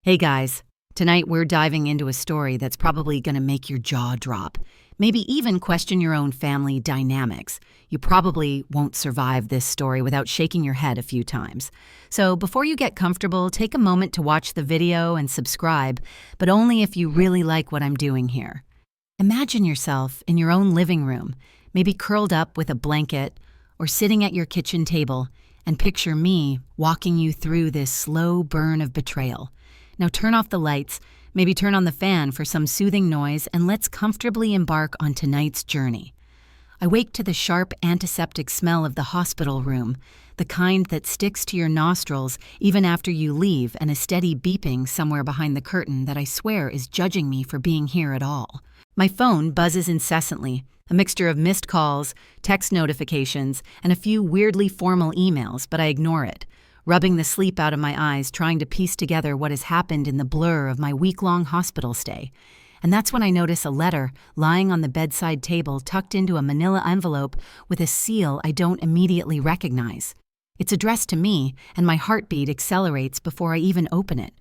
Hey guys, tonight we're diving into a story that's probably going to make your jaw drop, maybe even question your own family dynamics. You probably won't survive this story without shaking your head a few times. So before you get comfortable, take a moment to watch the video and subscribe, but only if you really like what I'm doing here. Imagine yourself in your own living room, maybe curled up with a blanket or sitting at your kitchen table, and picture me walking you through this slow burn of betrayal. Now turn off the lights, maybe turn on the fan for some soothing noise, and let's comfortably embark on tonight's journey. I wake to the sharp antiseptic smell of the hospital room, the kind that sticks to your nostrils even after you leave, and a steady beeping somewhere behind the curtain that I swear is judging me for being here at all. My phone buzzes incessantly, a mixture of missed calls, text notifications, and a few weirdly formal emails, but I ignore it, rubbing the sleep out of my eyes, trying to piece together what has happened in the blur of my week-long hospital stay. And that's when I notice a letter lying on the bedside table tucked into a manila envelope with a seal I don't immediately recognize. It's addressed to me, and my heartbeat accelerates before I even open it.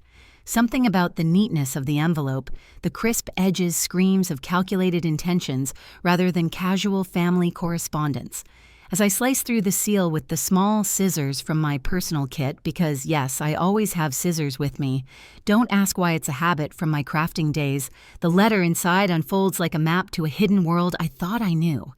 Something about the neatness of the envelope, the crisp edges screams of calculated intentions rather than casual family correspondence. As I slice through the seal with the small scissors from my personal kit, because yes, I always have scissors with me, don't ask why it's a habit from my crafting days, the letter inside unfolds like a map to a hidden world I thought I knew.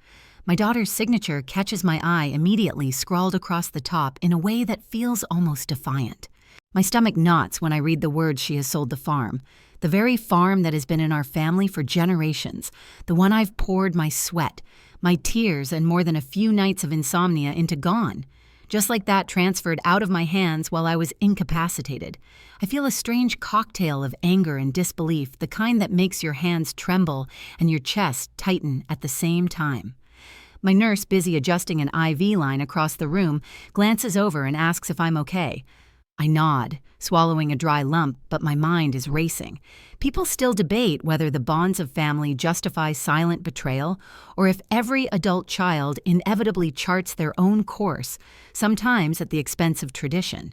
My daughter's signature catches my eye immediately, scrawled across the top in a way that feels almost defiant. My stomach knots when I read the words she has sold the farm. The very farm that has been in our family for generations. The one I've poured my sweat, my tears, and more than a few nights of insomnia into gone. Just like that, transferred out of my hands while I was incapacitated. I feel a strange cocktail of anger and disbelief, the kind that makes your hands tremble and your chest tighten at the same time. My nurse, busy adjusting an IV line across the room, glances over and asks if I'm okay. I nod, swallowing a dry lump, but my mind is racing. People still debate whether the bonds of family justify silent betrayal, or if every adult child inevitably charts their own course, sometimes at the expense of tradition.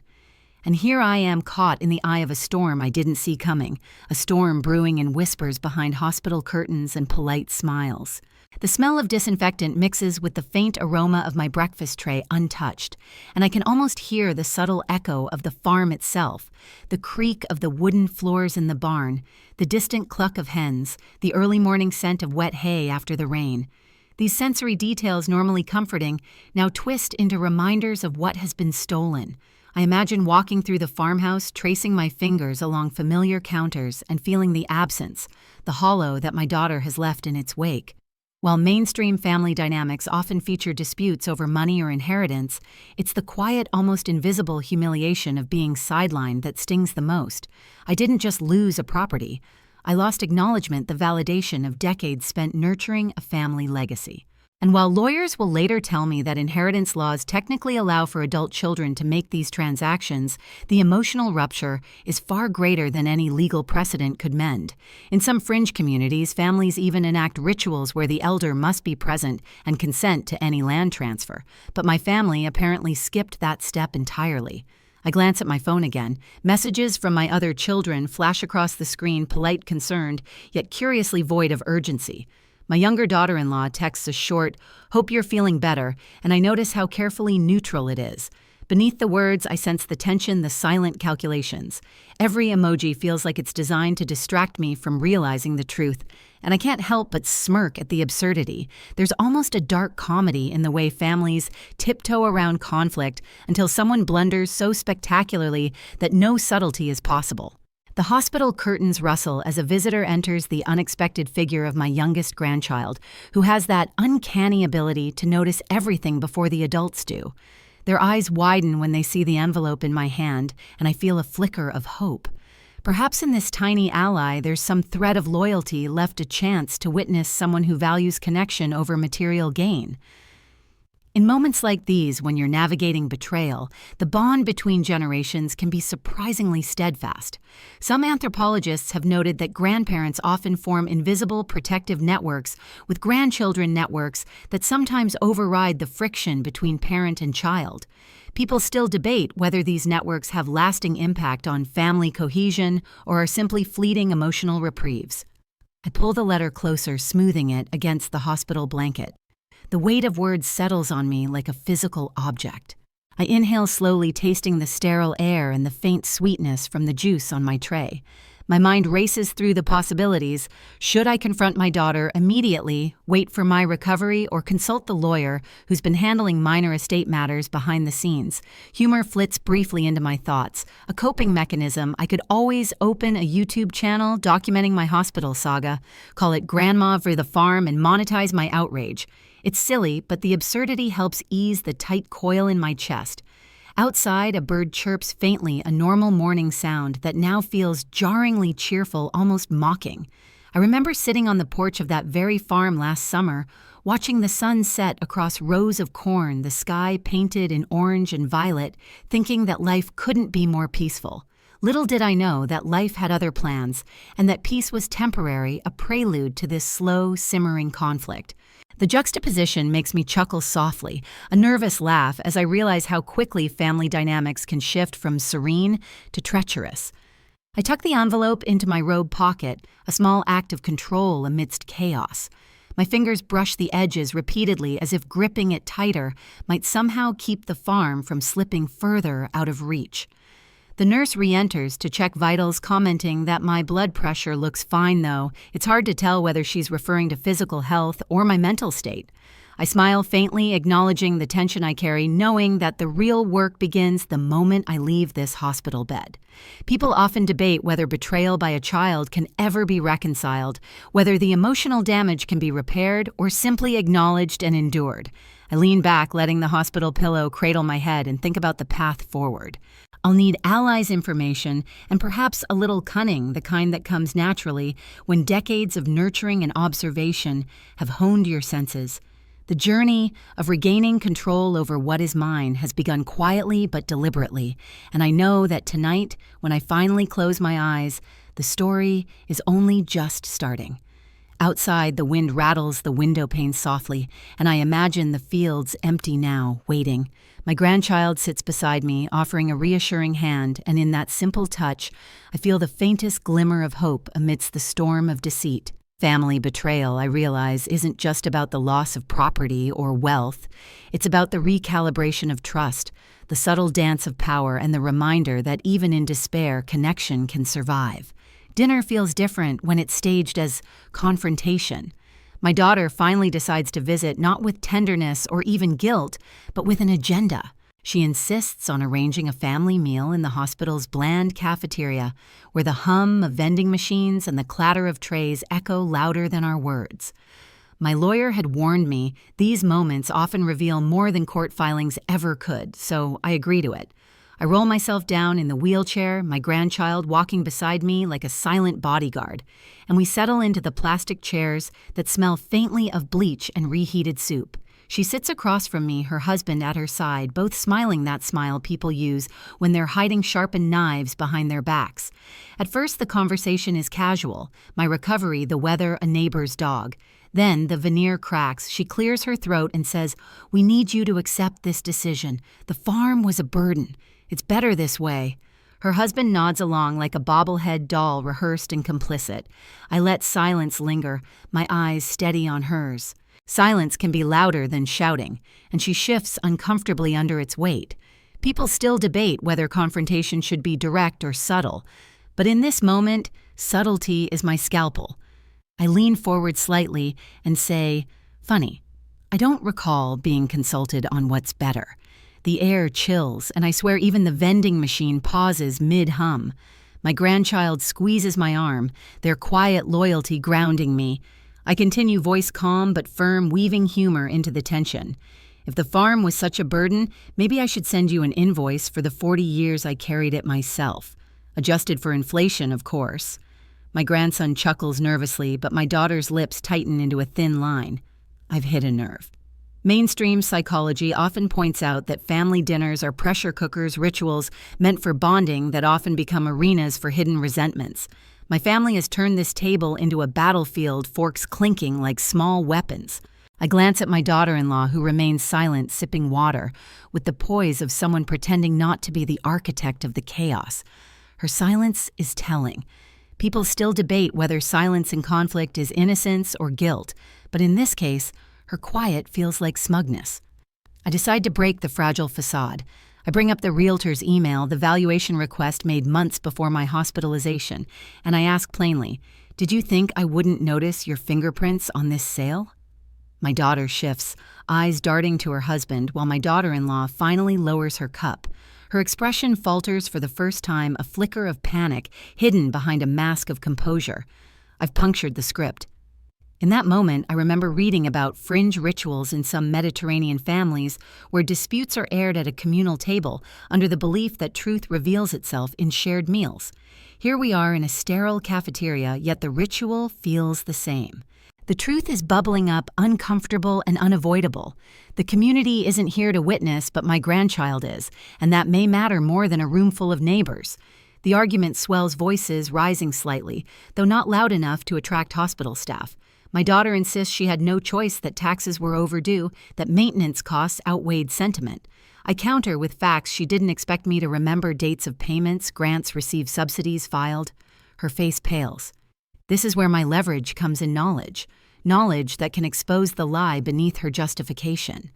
And here I am, caught in the eye of a storm I didn't see coming, a storm brewing in whispers behind hospital curtains and polite smiles. The smell of disinfectant mixes with the faint aroma of my breakfast tray untouched, and I can almost hear the subtle echo of the farm itself, the creak of the wooden floors in the barn, the distant cluck of hens, the early morning scent of wet hay after the rain. These sensory details, normally comforting, now twist into reminders of what has been stolen. I imagine walking through the farmhouse, tracing my fingers along familiar counters and feeling the absence, the hollow that my daughter has left in its wake. While mainstream family dynamics often feature disputes over money or inheritance, it's the quiet, almost invisible humiliation of being sidelined that stings the most. I didn't just lose a property. I lost acknowledgement, the validation of decades spent nurturing a family legacy. And while lawyers will later tell me that inheritance laws technically allow for adult children to make these transactions, the emotional rupture is far greater than any legal precedent could mend. In some fringe communities, families even enact rituals where the elder must be present and consent to any land transfer. But my family apparently skipped that step entirely. I glance at my phone again. Messages from my other children flash across the screen, polite, concerned, yet curiously void of urgency. My younger daughter-in-law texts a short, "Hope you're feeling better," and I notice how carefully neutral it is. Beneath the words, I sense the tension, the silent calculations. Every emoji feels like it's designed to distract me from realizing the truth, and I can't help but smirk at the absurdity. There's almost a dark comedy in the way families tiptoe around conflict until someone blunders so spectacularly that no subtlety is possible. The hospital curtains rustle as a visitor enters, the unexpected figure of my youngest grandchild, who has that uncanny ability to notice everything before the adults do. Their eyes widen when they see the envelope in my hand, and I feel a flicker of hope. Perhaps in this tiny ally there's some thread of loyalty, left a chance to witness someone who values connection over material gain. In moments like these, when you're navigating betrayal, the bond between generations can be surprisingly steadfast. Some anthropologists have noted that grandparents often form invisible protective networks with grandchildren networks that sometimes override the friction between parent and child. People still debate whether these networks have lasting impact on family cohesion or are simply fleeting emotional reprieves. I pull the letter closer, smoothing it against the hospital blanket. The weight of words settles on me like a physical object. I inhale slowly, tasting the sterile air and the faint sweetness from the juice on my tray. My mind races through the possibilities. Should I confront my daughter immediately, wait for my recovery, or consult the lawyer who's been handling minor estate matters behind the scenes? Humor flits briefly into my thoughts. A coping mechanism, I could always open a YouTube channel documenting my hospital saga, call it Grandma for the Farm, and monetize my outrage. It's silly, but the absurdity helps ease the tight coil in my chest. Outside, a bird chirps faintly, a normal morning sound that now feels jarringly cheerful, almost mocking. I remember sitting on the porch of that very farm last summer, watching the sun set across rows of corn, the sky painted in orange and violet, thinking that life couldn't be more peaceful. Little did I know that life had other plans, and that peace was temporary, a prelude to this slow, simmering conflict. The juxtaposition makes me chuckle softly, a nervous laugh as I realize how quickly family dynamics can shift from serene to treacherous. I tuck the envelope into my robe pocket, a small act of control amidst chaos. My fingers brush the edges repeatedly as if gripping it tighter might somehow keep the farm from slipping further out of reach. The nurse re-enters to check vitals, commenting that my blood pressure looks fine though. It's hard to tell whether she's referring to physical health or my mental state. I smile faintly, acknowledging the tension I carry, knowing that the real work begins the moment I leave this hospital bed. People often debate whether betrayal by a child can ever be reconciled, whether the emotional damage can be repaired or simply acknowledged and endured. I lean back, letting the hospital pillow cradle my head, and think about the path forward. I'll need allies' information and perhaps a little cunning, the kind that comes naturally when decades of nurturing and observation have honed your senses. The journey of regaining control over what is mine has begun quietly but deliberately, and I know that tonight, when I finally close my eyes, the story is only just starting. Outside, the wind rattles the window pane softly, and I imagine the fields empty now, waiting. My grandchild sits beside me, offering a reassuring hand, and in that simple touch, I feel the faintest glimmer of hope amidst the storm of deceit. Family betrayal, I realize, isn't just about the loss of property or wealth. It's about the recalibration of trust, the subtle dance of power, and the reminder that even in despair, connection can survive. Dinner feels different when it's staged as confrontation. My daughter finally decides to visit not with tenderness or even guilt, but with an agenda. She insists on arranging a family meal in the hospital's bland cafeteria, where the hum of vending machines and the clatter of trays echo louder than our words. My lawyer had warned me these moments often reveal more than court filings ever could, so I agree to it. I roll myself down in the wheelchair, my grandchild walking beside me like a silent bodyguard, and we settle into the plastic chairs that smell faintly of bleach and reheated soup. She sits across from me, her husband at her side, both smiling that smile people use when they're hiding sharpened knives behind their backs. At first, the conversation is casual, my recovery, the weather, a neighbor's dog. Then the veneer cracks. She clears her throat and says, "We need you to accept this decision. The farm was a burden. It's better this way." Her husband nods along like a bobblehead doll, rehearsed and complicit. I let silence linger, my eyes steady on hers. Silence can be louder than shouting, and she shifts uncomfortably under its weight. People still debate whether confrontation should be direct or subtle, but in this moment, subtlety is my scalpel. I lean forward slightly and say, "Funny, I don't recall being consulted on what's better." The air chills, and I swear even the vending machine pauses mid-hum. My grandchild squeezes my arm, their quiet loyalty grounding me. I continue, voice calm but firm, weaving humor into the tension. "If the farm was such a burden, maybe I should send you an invoice for the 40 years I carried it myself. Adjusted for inflation, of course." My grandson chuckles nervously, but my daughter's lips tighten into a thin line. I've hit a nerve. Mainstream psychology often points out that family dinners are pressure cookers, rituals meant for bonding that often become arenas for hidden resentments. My family has turned this table into a battlefield, forks clinking like small weapons. I glance at my daughter-in-law, who remains silent, sipping water, with the poise of someone pretending not to be the architect of the chaos. Her silence is telling. People still debate whether silence in conflict is innocence or guilt, but in this case, her quiet feels like smugness. I decide to break the fragile facade. I bring up the realtor's email, the valuation request made months before my hospitalization, and I ask plainly, "Did you think I wouldn't notice your fingerprints on this sale?" My daughter shifts, eyes darting to her husband, while my daughter-in-law finally lowers her cup. Her expression falters for the first time, a flicker of panic hidden behind a mask of composure. I've punctured the script. In that moment, I remember reading about fringe rituals in some Mediterranean families where disputes are aired at a communal table under the belief that truth reveals itself in shared meals. Here we are in a sterile cafeteria, yet the ritual feels the same. The truth is bubbling up, uncomfortable and unavoidable. The community isn't here to witness, but my grandchild is, and that may matter more than a room full of neighbors. The argument swells, voices rising slightly, though not loud enough to attract hospital staff. My daughter insists she had no choice, that taxes were overdue, that maintenance costs outweighed sentiment. I counter with facts she didn't expect me to remember: dates of payments, grants received, subsidies filed. Her face pales. This is where my leverage comes in: knowledge. Knowledge that can expose the lie beneath her justification.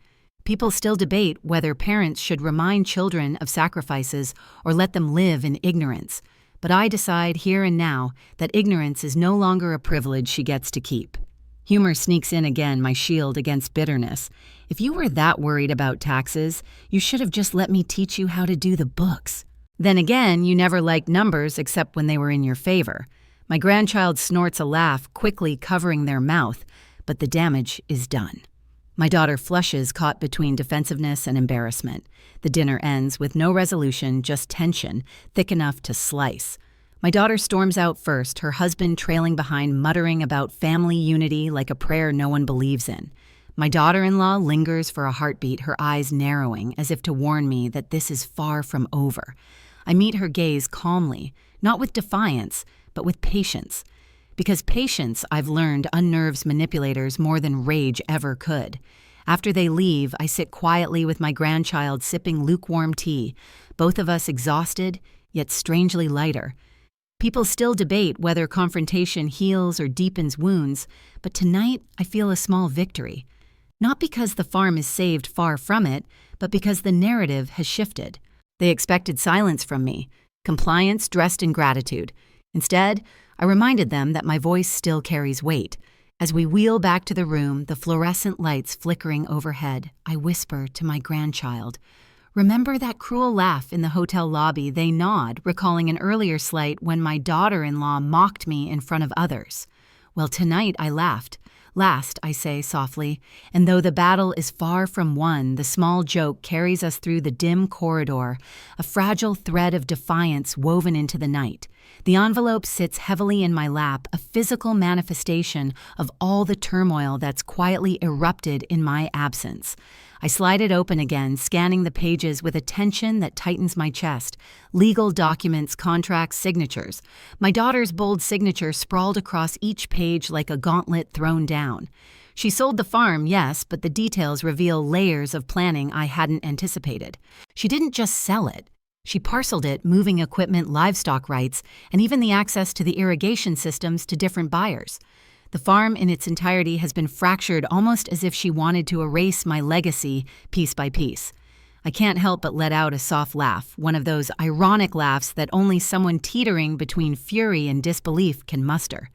People still debate whether parents should remind children of sacrifices or let them live in ignorance. But I decide here and now that ignorance is no longer a privilege she gets to keep. Humor sneaks in again, my shield against bitterness. If you were that worried about taxes, you should have just let me teach you how to do the books. Then again, you never liked numbers except when they were in your favor. My grandchild snorts a laugh, quickly covering their mouth, but the damage is done. My daughter flushes, caught between defensiveness and embarrassment. The dinner ends with no resolution, just tension, thick enough to slice. My daughter storms out first, her husband trailing behind, muttering about family unity like a prayer no one believes in. My daughter-in-law lingers for a heartbeat, her eyes narrowing, as if to warn me that this is far from over. I meet her gaze calmly, not with defiance, but with patience. Because patience, I've learned, unnerves manipulators more than rage ever could. After they leave, I sit quietly with my grandchild, sipping lukewarm tea, both of us exhausted, yet strangely lighter. People still debate whether confrontation heals or deepens wounds, but tonight I feel a small victory. Not because the farm is saved, far from it, but because the narrative has shifted. They expected silence from me, compliance dressed in gratitude. Instead, I reminded them that my voice still carries weight. As we wheel back to the room, the fluorescent lights flickering overhead, I whisper to my grandchild, "Remember that cruel laugh in the hotel lobby?" They nod, recalling an earlier slight when my daughter-in-law mocked me in front of others. Well, tonight I laughed. Last, I say softly, and though the battle is far from won, the small joke carries us through the dim corridor, a fragile thread of defiance woven into the night. The envelope sits heavily in my lap, a physical manifestation of all the turmoil that's quietly erupted in my absence. I slide it open again, scanning the pages with a tension that tightens my chest. Legal documents, contracts, signatures. My daughter's bold signature sprawled across each page like a gauntlet thrown down. She sold the farm, yes, but the details reveal layers of planning I hadn't anticipated. She didn't just sell it. She parceled it, moving equipment, livestock rights, and even the access to the irrigation systems to different buyers. The farm in its entirety has been fractured, almost as if she wanted to erase my legacy piece by piece. I can't help but let out a soft laugh, one of those ironic laughs that only someone teetering between fury and disbelief can muster.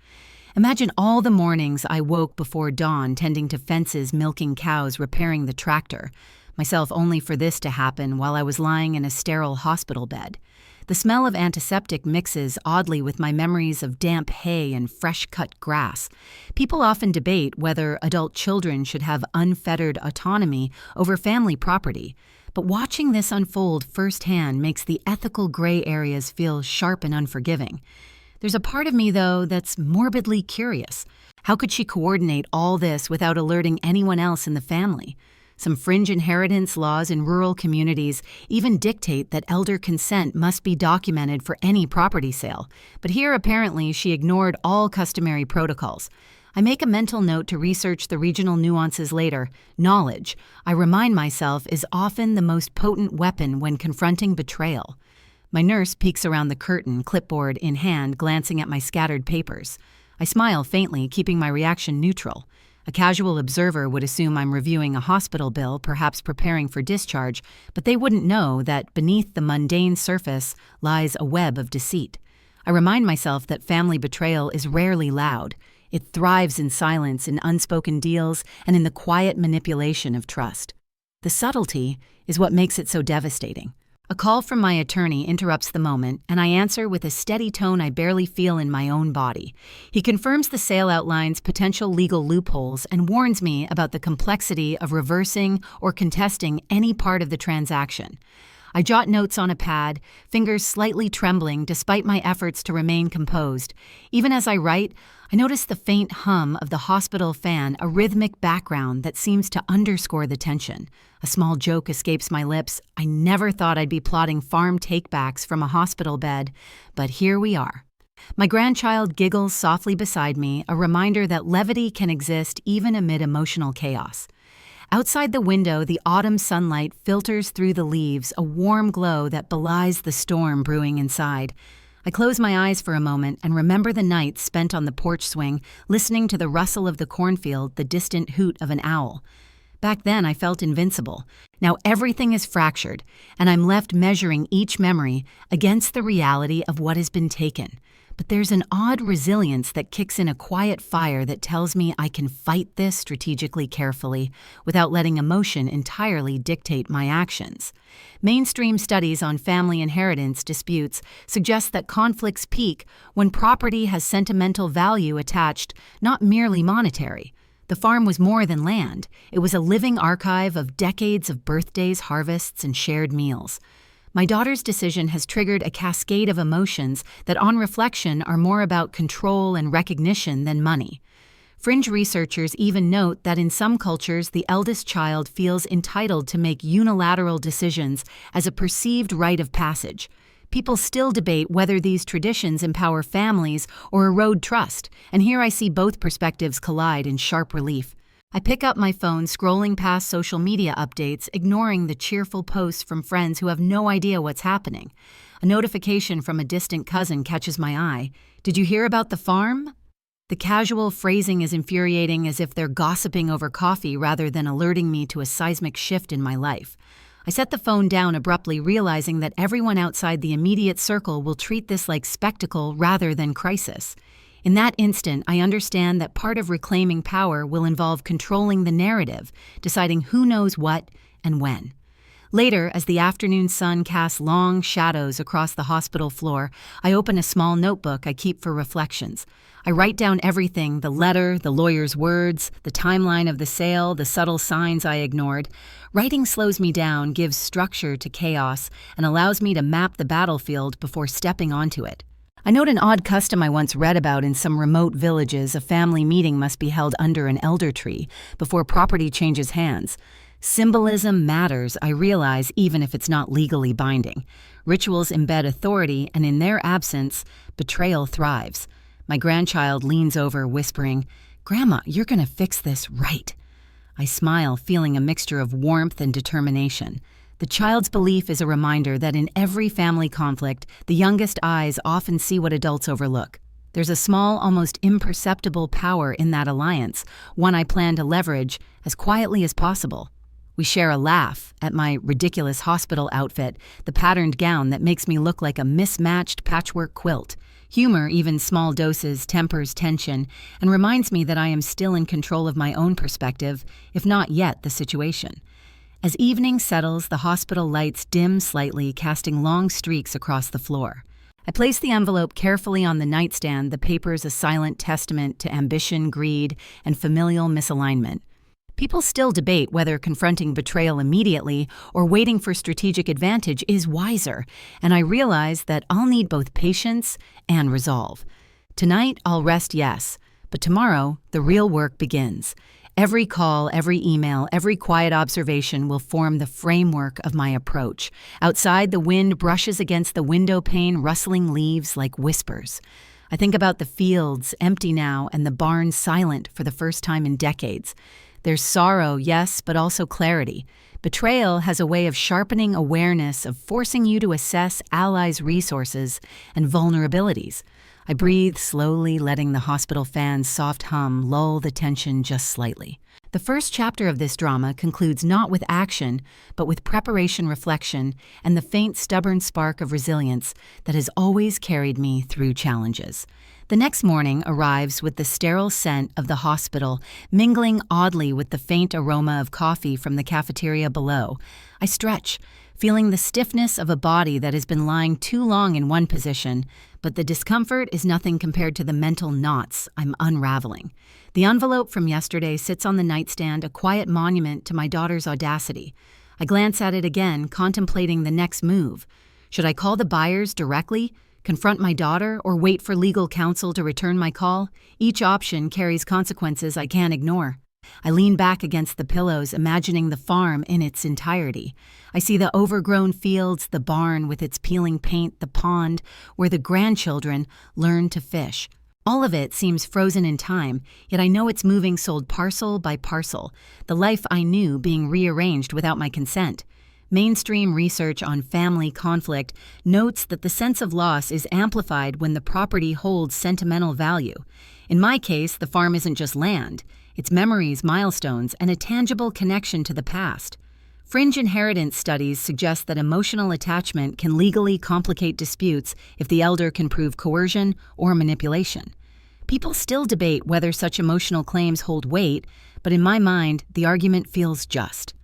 Imagine all the mornings I woke before dawn, tending to fences, milking cows, repairing the tractor. Myself only for this to happen while I was lying in a sterile hospital bed. The smell of antiseptic mixes oddly with my memories of damp hay and fresh-cut grass. People often debate whether adult children should have unfettered autonomy over family property, but watching this unfold firsthand makes the ethical gray areas feel sharp and unforgiving. There's a part of me, though, that's morbidly curious. How could she coordinate all this without alerting anyone else in the family? Some fringe inheritance laws in rural communities even dictate that elder consent must be documented for any property sale. But here, apparently, she ignored all customary protocols. I make a mental note to research the regional nuances later. Knowledge, I remind myself, is often the most potent weapon when confronting betrayal. My nurse peeks around the curtain, clipboard in hand, glancing at my scattered papers. I smile faintly, keeping my reaction neutral. A casual observer would assume I'm reviewing a hospital bill, perhaps preparing for discharge, but they wouldn't know that beneath the mundane surface lies a web of deceit. I remind myself that family betrayal is rarely loud. It thrives in silence, in unspoken deals, and in the quiet manipulation of trust. The subtlety is what makes it so devastating. A call from my attorney interrupts the moment, and I answer with a steady tone I barely feel in my own body. He confirms the sale outlines potential legal loopholes and warns me about the complexity of reversing or contesting any part of the transaction. I jot notes on a pad, fingers slightly trembling despite my efforts to remain composed. Even as I write, I notice the faint hum of the hospital fan, a rhythmic background that seems to underscore the tension. A small joke escapes my lips. I never thought I'd be plotting farm takebacks from a hospital bed, but here we are. My grandchild giggles softly beside me, a reminder that levity can exist even amid emotional chaos. Outside the window, the autumn sunlight filters through the leaves, a warm glow that belies the storm brewing inside. I close my eyes for a moment and remember the nights spent on the porch swing, listening to the rustle of the cornfield, the distant hoot of an owl. Back then, I felt invincible. Now everything is fractured, and I'm left measuring each memory against the reality of what has been taken. But there's an odd resilience that kicks in, a quiet fire that tells me I can fight this strategically, carefully, without letting emotion entirely dictate my actions. Mainstream studies on family inheritance disputes suggest that conflicts peak when property has sentimental value attached, not merely monetary. The farm was more than land. It was a living archive of decades of birthdays, harvests, and shared meals. My daughter's decision has triggered a cascade of emotions that, on reflection, are more about control and recognition than money. Fringe researchers even note that in some cultures, the eldest child feels entitled to make unilateral decisions as a perceived rite of passage. People still debate whether these traditions empower families or erode trust, and here I see both perspectives collide in sharp relief. I pick up my phone, scrolling past social media updates, ignoring the cheerful posts from friends who have no idea what's happening. A notification from a distant cousin catches my eye. "Did you hear about the farm?" The casual phrasing is infuriating, as if they're gossiping over coffee rather than alerting me to a seismic shift in my life. I set the phone down abruptly, realizing that everyone outside the immediate circle will treat this like spectacle rather than crisis. In that instant, I understand that part of reclaiming power will involve controlling the narrative, deciding who knows what and when. Later, as the afternoon sun casts long shadows across the hospital floor, I open a small notebook I keep for reflections. I write down everything: the letter, the lawyer's words, the timeline of the sale, the subtle signs I ignored. Writing slows me down, gives structure to chaos, and allows me to map the battlefield before stepping onto it. I note an odd custom I once read about in some remote villages. A family meeting must be held under an elder tree before property changes hands. Symbolism matters, I realize, even if it's not legally binding. Rituals embed authority, and in their absence, betrayal thrives. My grandchild leans over, whispering, "Grandma, you're going to fix this right." I smile, feeling a mixture of warmth and determination. The child's belief is a reminder that in every family conflict, the youngest eyes often see what adults overlook. There's a small, almost imperceptible power in that alliance, one I plan to leverage as quietly as possible. We share a laugh at my ridiculous hospital outfit, the patterned gown that makes me look like a mismatched patchwork quilt. Humor, even small doses, tempers tension and reminds me that I am still in control of my own perspective, if not yet the situation. As evening settles, the hospital lights dim slightly, casting long streaks across the floor. I place the envelope carefully on the nightstand, the papers a silent testament to ambition, greed, and familial misalignment. People still debate whether confronting betrayal immediately or waiting for strategic advantage is wiser, and I realize that I'll need both patience and resolve. Tonight, I'll rest, yes, but tomorrow, the real work begins. Every call, every email, every quiet observation will form the framework of my approach. Outside, the wind brushes against the window pane, rustling leaves like whispers. I think about the fields, empty now, and the barn silent for the first time in decades. There's sorrow, yes, but also clarity. Betrayal has a way of sharpening awareness, of forcing you to assess allies' resources and vulnerabilities. I breathe slowly, letting the hospital fan's soft hum lull the tension just slightly. The first chapter of this drama concludes not with action, but with preparation, reflection, and the faint, stubborn spark of resilience that has always carried me through challenges. The next morning arrives with the sterile scent of the hospital, mingling oddly with the faint aroma of coffee from the cafeteria below. I stretch, feeling the stiffness of a body that has been lying too long in one position, but the discomfort is nothing compared to the mental knots I'm unraveling. The envelope from yesterday sits on the nightstand, a quiet monument to my daughter's audacity. I glance at it again, contemplating the next move. Should I call the buyers directly, confront my daughter, or wait for legal counsel to return my call? Each option carries consequences I can't ignore. I lean back against the pillows, imagining the farm in its entirety. I see the overgrown fields, the barn with its peeling paint, the pond where the grandchildren learn to fish. All of it seems frozen in time, yet I know it's moving sold parcel by parcel, the life I knew being rearranged without my consent. Mainstream research on family conflict notes that the sense of loss is amplified when the property holds sentimental value. In my case, the farm isn't just land. It's memories, milestones, and a tangible connection to the past. Fringe inheritance studies suggest that emotional attachment can legally complicate disputes if the elder can prove coercion or manipulation. People still debate whether such emotional claims hold weight, but in my mind, the argument feels just.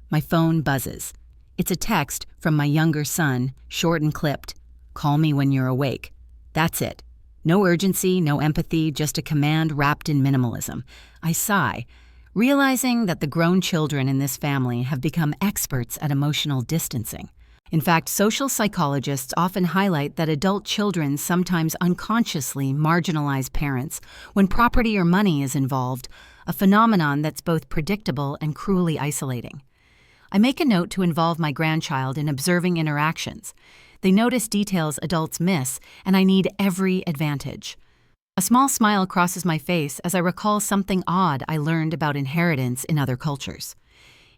My phone buzzes. It's a text from my younger son, short and clipped. "Call me when you're awake." That's it. No urgency, no empathy, just a command wrapped in minimalism. I sigh, realizing that the grown children in this family have become experts at emotional distancing. In fact, social psychologists often highlight that adult children sometimes unconsciously marginalize parents when property or money is involved, a phenomenon that's both predictable and cruelly isolating. I make a note to involve my grandchild in observing interactions. They notice details adults miss, and I need every advantage. A small smile crosses my face as I recall something odd I learned about inheritance in other cultures.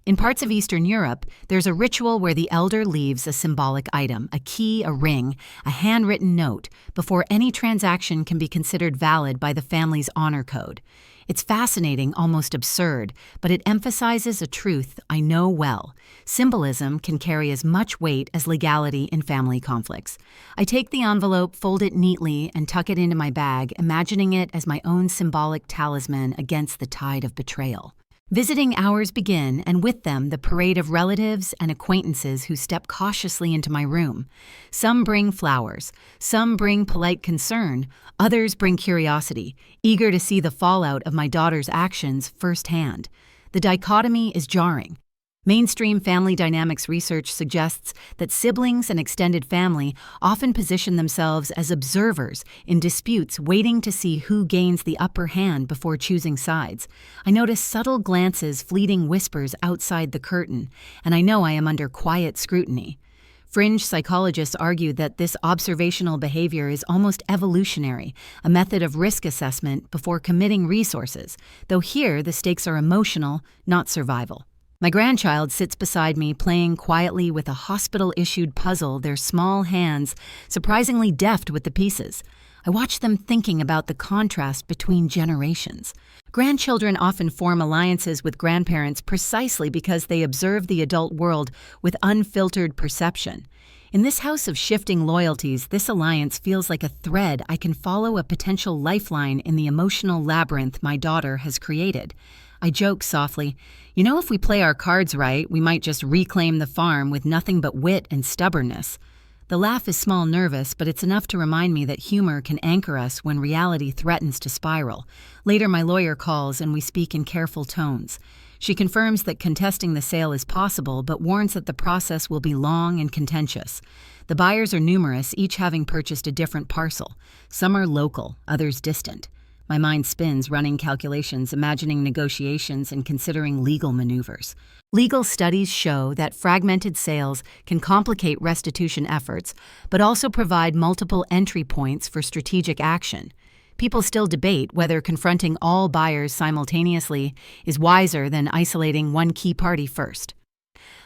In parts of Eastern Europe, there's a ritual where the elder leaves a symbolic item, a key, a ring, a handwritten note, before any transaction can be considered valid by the family's honor code. It's fascinating, almost absurd, but it emphasizes a truth I know well. Symbolism can carry as much weight as legality in family conflicts. I take the envelope, fold it neatly, and tuck it into my bag, imagining it as my own symbolic talisman against the tide of betrayal. Visiting hours begin, and with them the parade of relatives and acquaintances who step cautiously into my room. Some bring flowers, some bring polite concern, others bring curiosity, eager to see the fallout of my daughter's actions firsthand. The dichotomy is jarring. Mainstream family dynamics research suggests that siblings and extended family often position themselves as observers in disputes, waiting to see who gains the upper hand before choosing sides. I notice subtle glances, fleeting whispers outside the curtain, and I know I am under quiet scrutiny. Fringe psychologists argue that this observational behavior is almost evolutionary, a method of risk assessment before committing resources, though here the stakes are emotional, not survival. My grandchild sits beside me, playing quietly with a hospital-issued puzzle, their small hands surprisingly deft with the pieces. I watch them thinking about the contrast between generations. Grandchildren often form alliances with grandparents precisely because they observe the adult world with unfiltered perception. In this house of shifting loyalties, this alliance feels like a thread I can follow, a potential lifeline in the emotional labyrinth my daughter has created. I joke softly, if we play our cards right, we might just reclaim the farm with nothing but wit and stubbornness. The laugh is small, nervous, but it's enough to remind me that humor can anchor us when reality threatens to spiral. Later, my lawyer calls and we speak in careful tones. She confirms that contesting the sale is possible, but warns that the process will be long and contentious. The buyers are numerous, each having purchased a different parcel. Some are local, others distant. My mind spins, running calculations, imagining negotiations, and considering legal maneuvers. Legal studies show that fragmented sales can complicate restitution efforts, but also provide multiple entry points for strategic action. People still debate whether confronting all buyers simultaneously is wiser than isolating one key party first.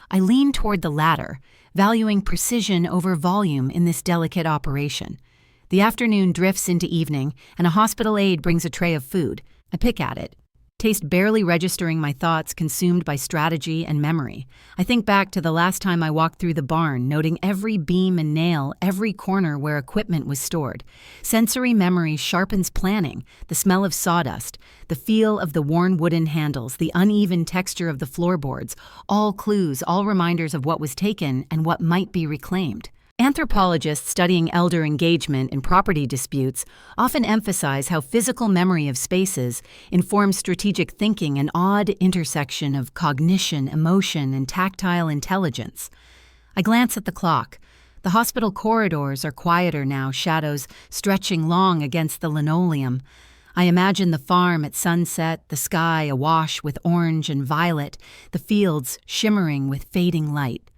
I lean toward the latter, valuing precision over volume in this delicate operation. The afternoon drifts into evening, and a hospital aide brings a tray of food. I pick at it, taste barely registering my thoughts consumed by strategy and memory. I think back to the last time I walked through the barn, noting every beam and nail, every corner where equipment was stored. Sensory memory sharpens planning, the smell of sawdust, the feel of the worn wooden handles, the uneven texture of the floorboards, all clues, all reminders of what was taken and what might be reclaimed. Anthropologists studying elder engagement in property disputes often emphasize how physical memory of spaces informs strategic thinking, an odd intersection of cognition, emotion, and tactile intelligence. I glance at the clock. The hospital corridors are quieter now, shadows stretching long against the linoleum. I imagine the farm at sunset, the sky awash with orange and violet, the fields shimmering with fading light.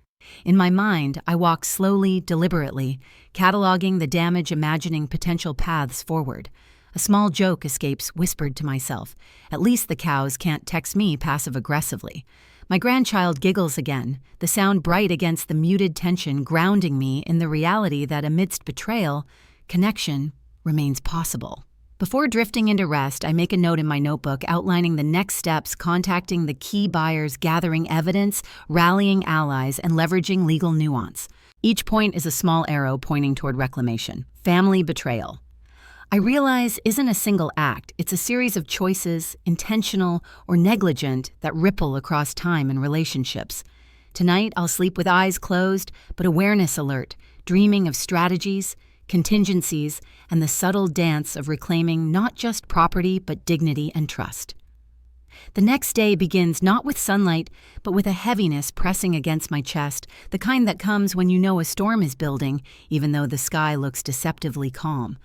In my mind, I walk slowly, deliberately, cataloging the damage, imagining potential paths forward. A small joke escapes, whispered to myself. At least the cows can't text me passive-aggressively. My grandchild giggles again, the sound bright against the muted tension, grounding me in the reality that amidst betrayal, connection remains possible. Before drifting into rest, I make a note in my notebook outlining the next steps, contacting the key buyers, gathering evidence, rallying allies, and leveraging legal nuance. Each point is a small arrow pointing toward reclamation. Family betrayal. I realize isn't a single act, it's a series of choices, intentional or negligent, that ripple across time and relationships. Tonight, I'll sleep with eyes closed, but awareness alert, dreaming of strategies, contingencies, and the subtle dance of reclaiming not just property but dignity and trust. The next day begins not with sunlight, but with a heaviness pressing against my chest, the kind that comes when you know a storm is building, even though the sky looks deceptively calm.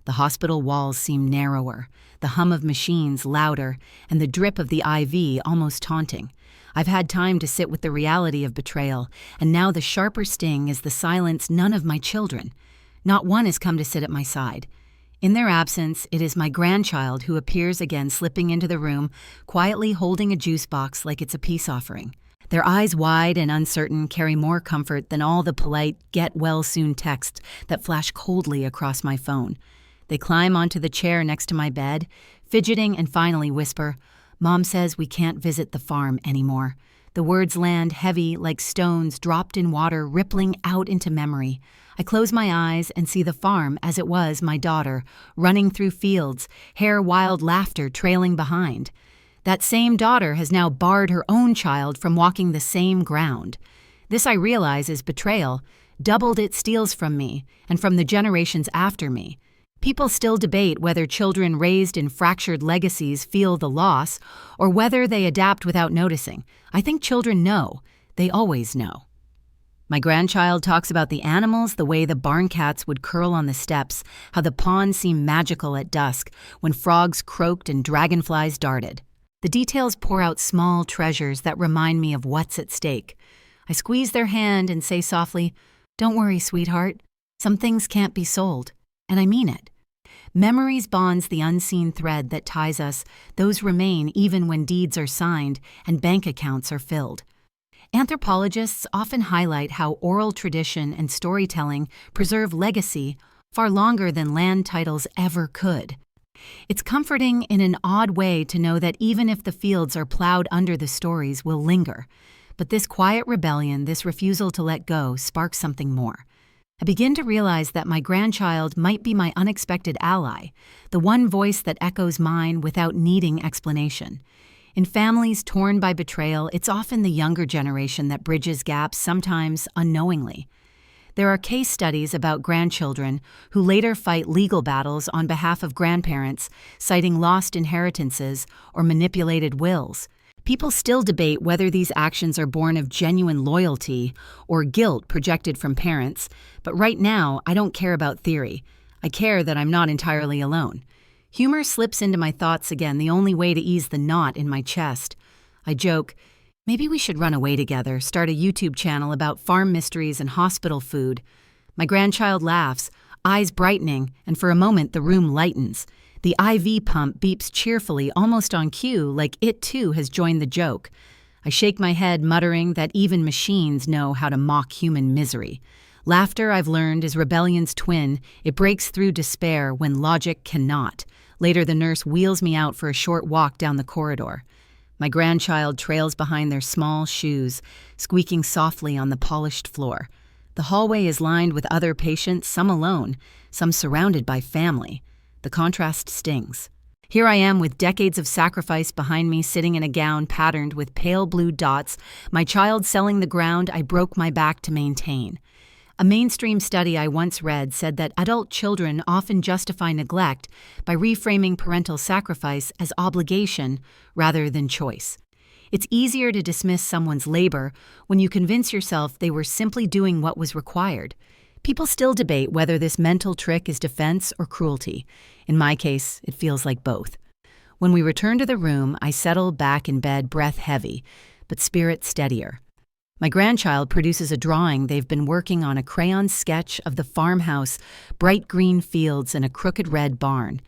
The hospital walls seem narrower, the hum of machines louder, and the drip of the IV almost taunting. I've had time to sit with the reality of betrayal, and now the sharper sting is the silence. None of my children. Not one has come to sit at my side. In their absence, it is my grandchild who appears again, slipping into the room, quietly holding a juice box like it's a peace offering. Their eyes wide and uncertain carry more comfort than all the polite get-well-soon texts that flash coldly across my phone. They climb onto the chair next to my bed, fidgeting, and finally whisper, "Mom says we can't visit the farm anymore." The words land heavy like stones dropped in water, rippling out into memory. I close my eyes and see the farm as it was, my daughter, running through fields, hair wild, laughter trailing behind. That same daughter has now barred her own child from walking the same ground. This, I realize, is betrayal. Doubled it steals from me and from the generations after me. People still debate whether children raised in fractured legacies feel the loss or whether they adapt without noticing. I think children know. They always know. My grandchild talks about the animals, the way the barn cats would curl on the steps, how the pond seemed magical at dusk when frogs croaked and dragonflies darted. The details pour out small treasures that remind me of what's at stake. I squeeze their hand and say softly, "Don't worry, sweetheart. Some things can't be sold." And I mean it. Memories bonds the unseen thread that ties us. Those remain even when deeds are signed and bank accounts are filled. Anthropologists often highlight how oral tradition and storytelling preserve legacy far longer than land titles ever could. It's comforting in an odd way to know that even if the fields are plowed under, the stories will linger. But this quiet rebellion, this refusal to let go, sparks something more. I begin to realize that my grandchild might be my unexpected ally, the one voice that echoes mine without needing explanation. In families torn by betrayal, it's often the younger generation that bridges gaps, sometimes unknowingly. There are case studies about grandchildren who later fight legal battles on behalf of grandparents, citing lost inheritances or manipulated wills. People still debate whether these actions are born of genuine loyalty or guilt projected from parents, but right now I don't care about theory. I care that I'm not entirely alone. Humor slips into my thoughts again, the only way to ease the knot in my chest. I joke, maybe we should run away together, start a YouTube channel about farm mysteries and hospital food. My grandchild laughs, eyes brightening, and for a moment the room lightens. The IV pump beeps cheerfully, almost on cue, like it too has joined the joke. I shake my head, muttering that even machines know how to mock human misery. Laughter, I've learned, is rebellion's twin. It breaks through despair when logic cannot. Later, the nurse wheels me out for a short walk down the corridor. My grandchild trails behind their small shoes, squeaking softly on the polished floor. The hallway is lined with other patients, some alone, some surrounded by family. The contrast stings. Here I am with decades of sacrifice behind me, sitting in a gown patterned with pale blue dots, my child selling the ground I broke my back to maintain. A mainstream study I once read said that adult children often justify neglect by reframing parental sacrifice as obligation rather than choice. It's easier to dismiss someone's labor when you convince yourself they were simply doing what was required. People still debate whether this mental trick is defense or cruelty. In my case, it feels like both. When we return to the room, I settle back in bed, breath heavy, but spirit steadier. My grandchild produces a drawing they've been working on, a crayon sketch of the farmhouse, bright green fields, and a crooked red barn.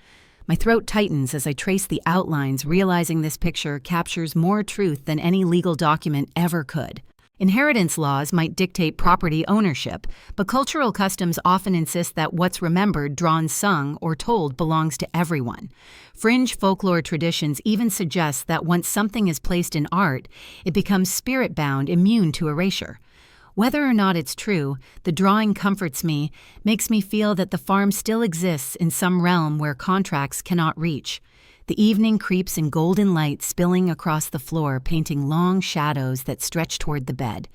My throat tightens as I trace the outlines, realizing this picture captures more truth than any legal document ever could. Inheritance laws might dictate property ownership, but cultural customs often insist that what's remembered, drawn, sung, or told belongs to everyone. Fringe folklore traditions even suggest that once something is placed in art, it becomes spirit-bound, immune to erasure. Whether or not it's true, the drawing comforts me, makes me feel that the farm still exists in some realm where contracts cannot reach. The evening creeps in golden light spilling across the floor, painting long shadows that stretch toward the bed.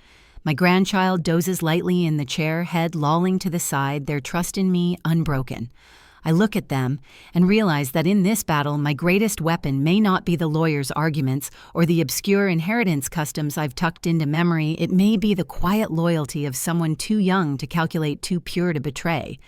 My grandchild dozes lightly in the chair, head lolling to the side, their trust in me unbroken. I look at them and realize that in this battle, my greatest weapon may not be the lawyer's arguments or the obscure inheritance customs I've tucked into memory. It may be the quiet loyalty of someone too young to calculate, too pure to betray.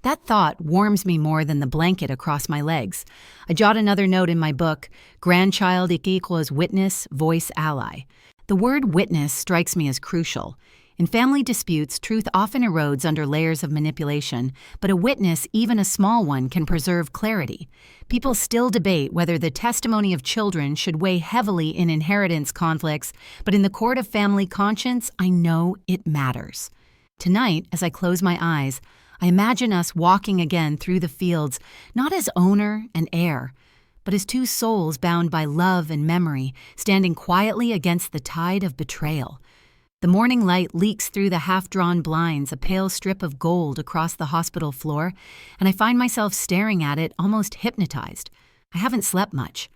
That thought warms me more than the blanket across my legs. I jot another note in my book, grandchild equals witness, voice, ally. The word witness strikes me as crucial. In family disputes, truth often erodes under layers of manipulation, but a witness, even a small one, can preserve clarity. People still debate whether the testimony of children should weigh heavily in inheritance conflicts, but in the court of family conscience, I know it matters. Tonight, as I close my eyes, I imagine us walking again through the fields, not as owner and heir, but as two souls bound by love and memory, standing quietly against the tide of betrayal. The morning light leaks through the half-drawn blinds, a pale strip of gold across the hospital floor, and I find myself staring at it, almost hypnotized. I haven't slept much.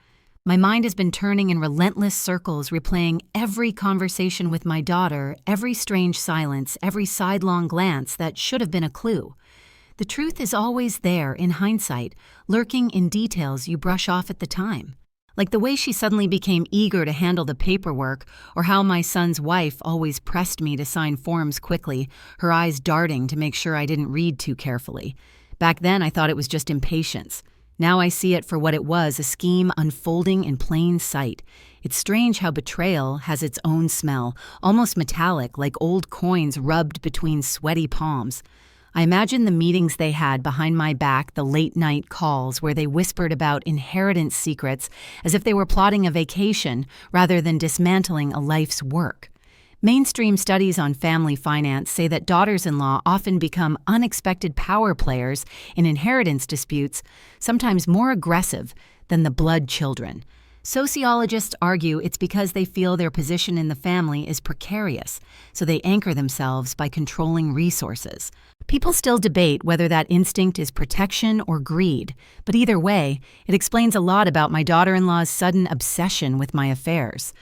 My mind has been turning in relentless circles, replaying every conversation with my daughter, every strange silence, every sidelong glance that should have been a clue. The truth is always there, in hindsight, lurking in details you brush off at the time. Like the way she suddenly became eager to handle the paperwork, or how my son's wife always pressed me to sign forms quickly, her eyes darting to make sure I didn't read too carefully. Back then, I thought it was just impatience. Now I see it for what it was, a scheme unfolding in plain sight. It's strange how betrayal has its own smell, almost metallic, like old coins rubbed between sweaty palms. I imagine the meetings they had behind my back, the late-night calls where they whispered about inheritance secrets as if they were plotting a vacation rather than dismantling a life's work. Mainstream studies on family finance say that daughters-in-law often become unexpected power players in inheritance disputes, sometimes more aggressive than the blood children. Sociologists argue it's because they feel their position in the family is precarious, so they anchor themselves by controlling resources. People still debate whether that instinct is protection or greed, but either way, it explains a lot about my daughter-in-law's sudden obsession with my affairs.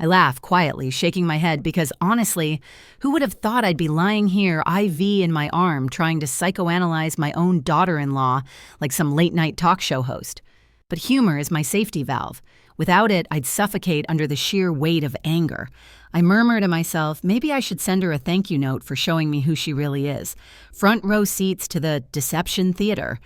I laugh quietly, shaking my head because honestly, who would have thought I'd be lying here, IV in my arm, trying to psychoanalyze my own daughter-in-law like some late-night talk show host? But humor is my safety valve. Without it, I'd suffocate under the sheer weight of anger. I murmur to myself, maybe I should send her a thank you note for showing me who she really is. Front row seats to the deception theater.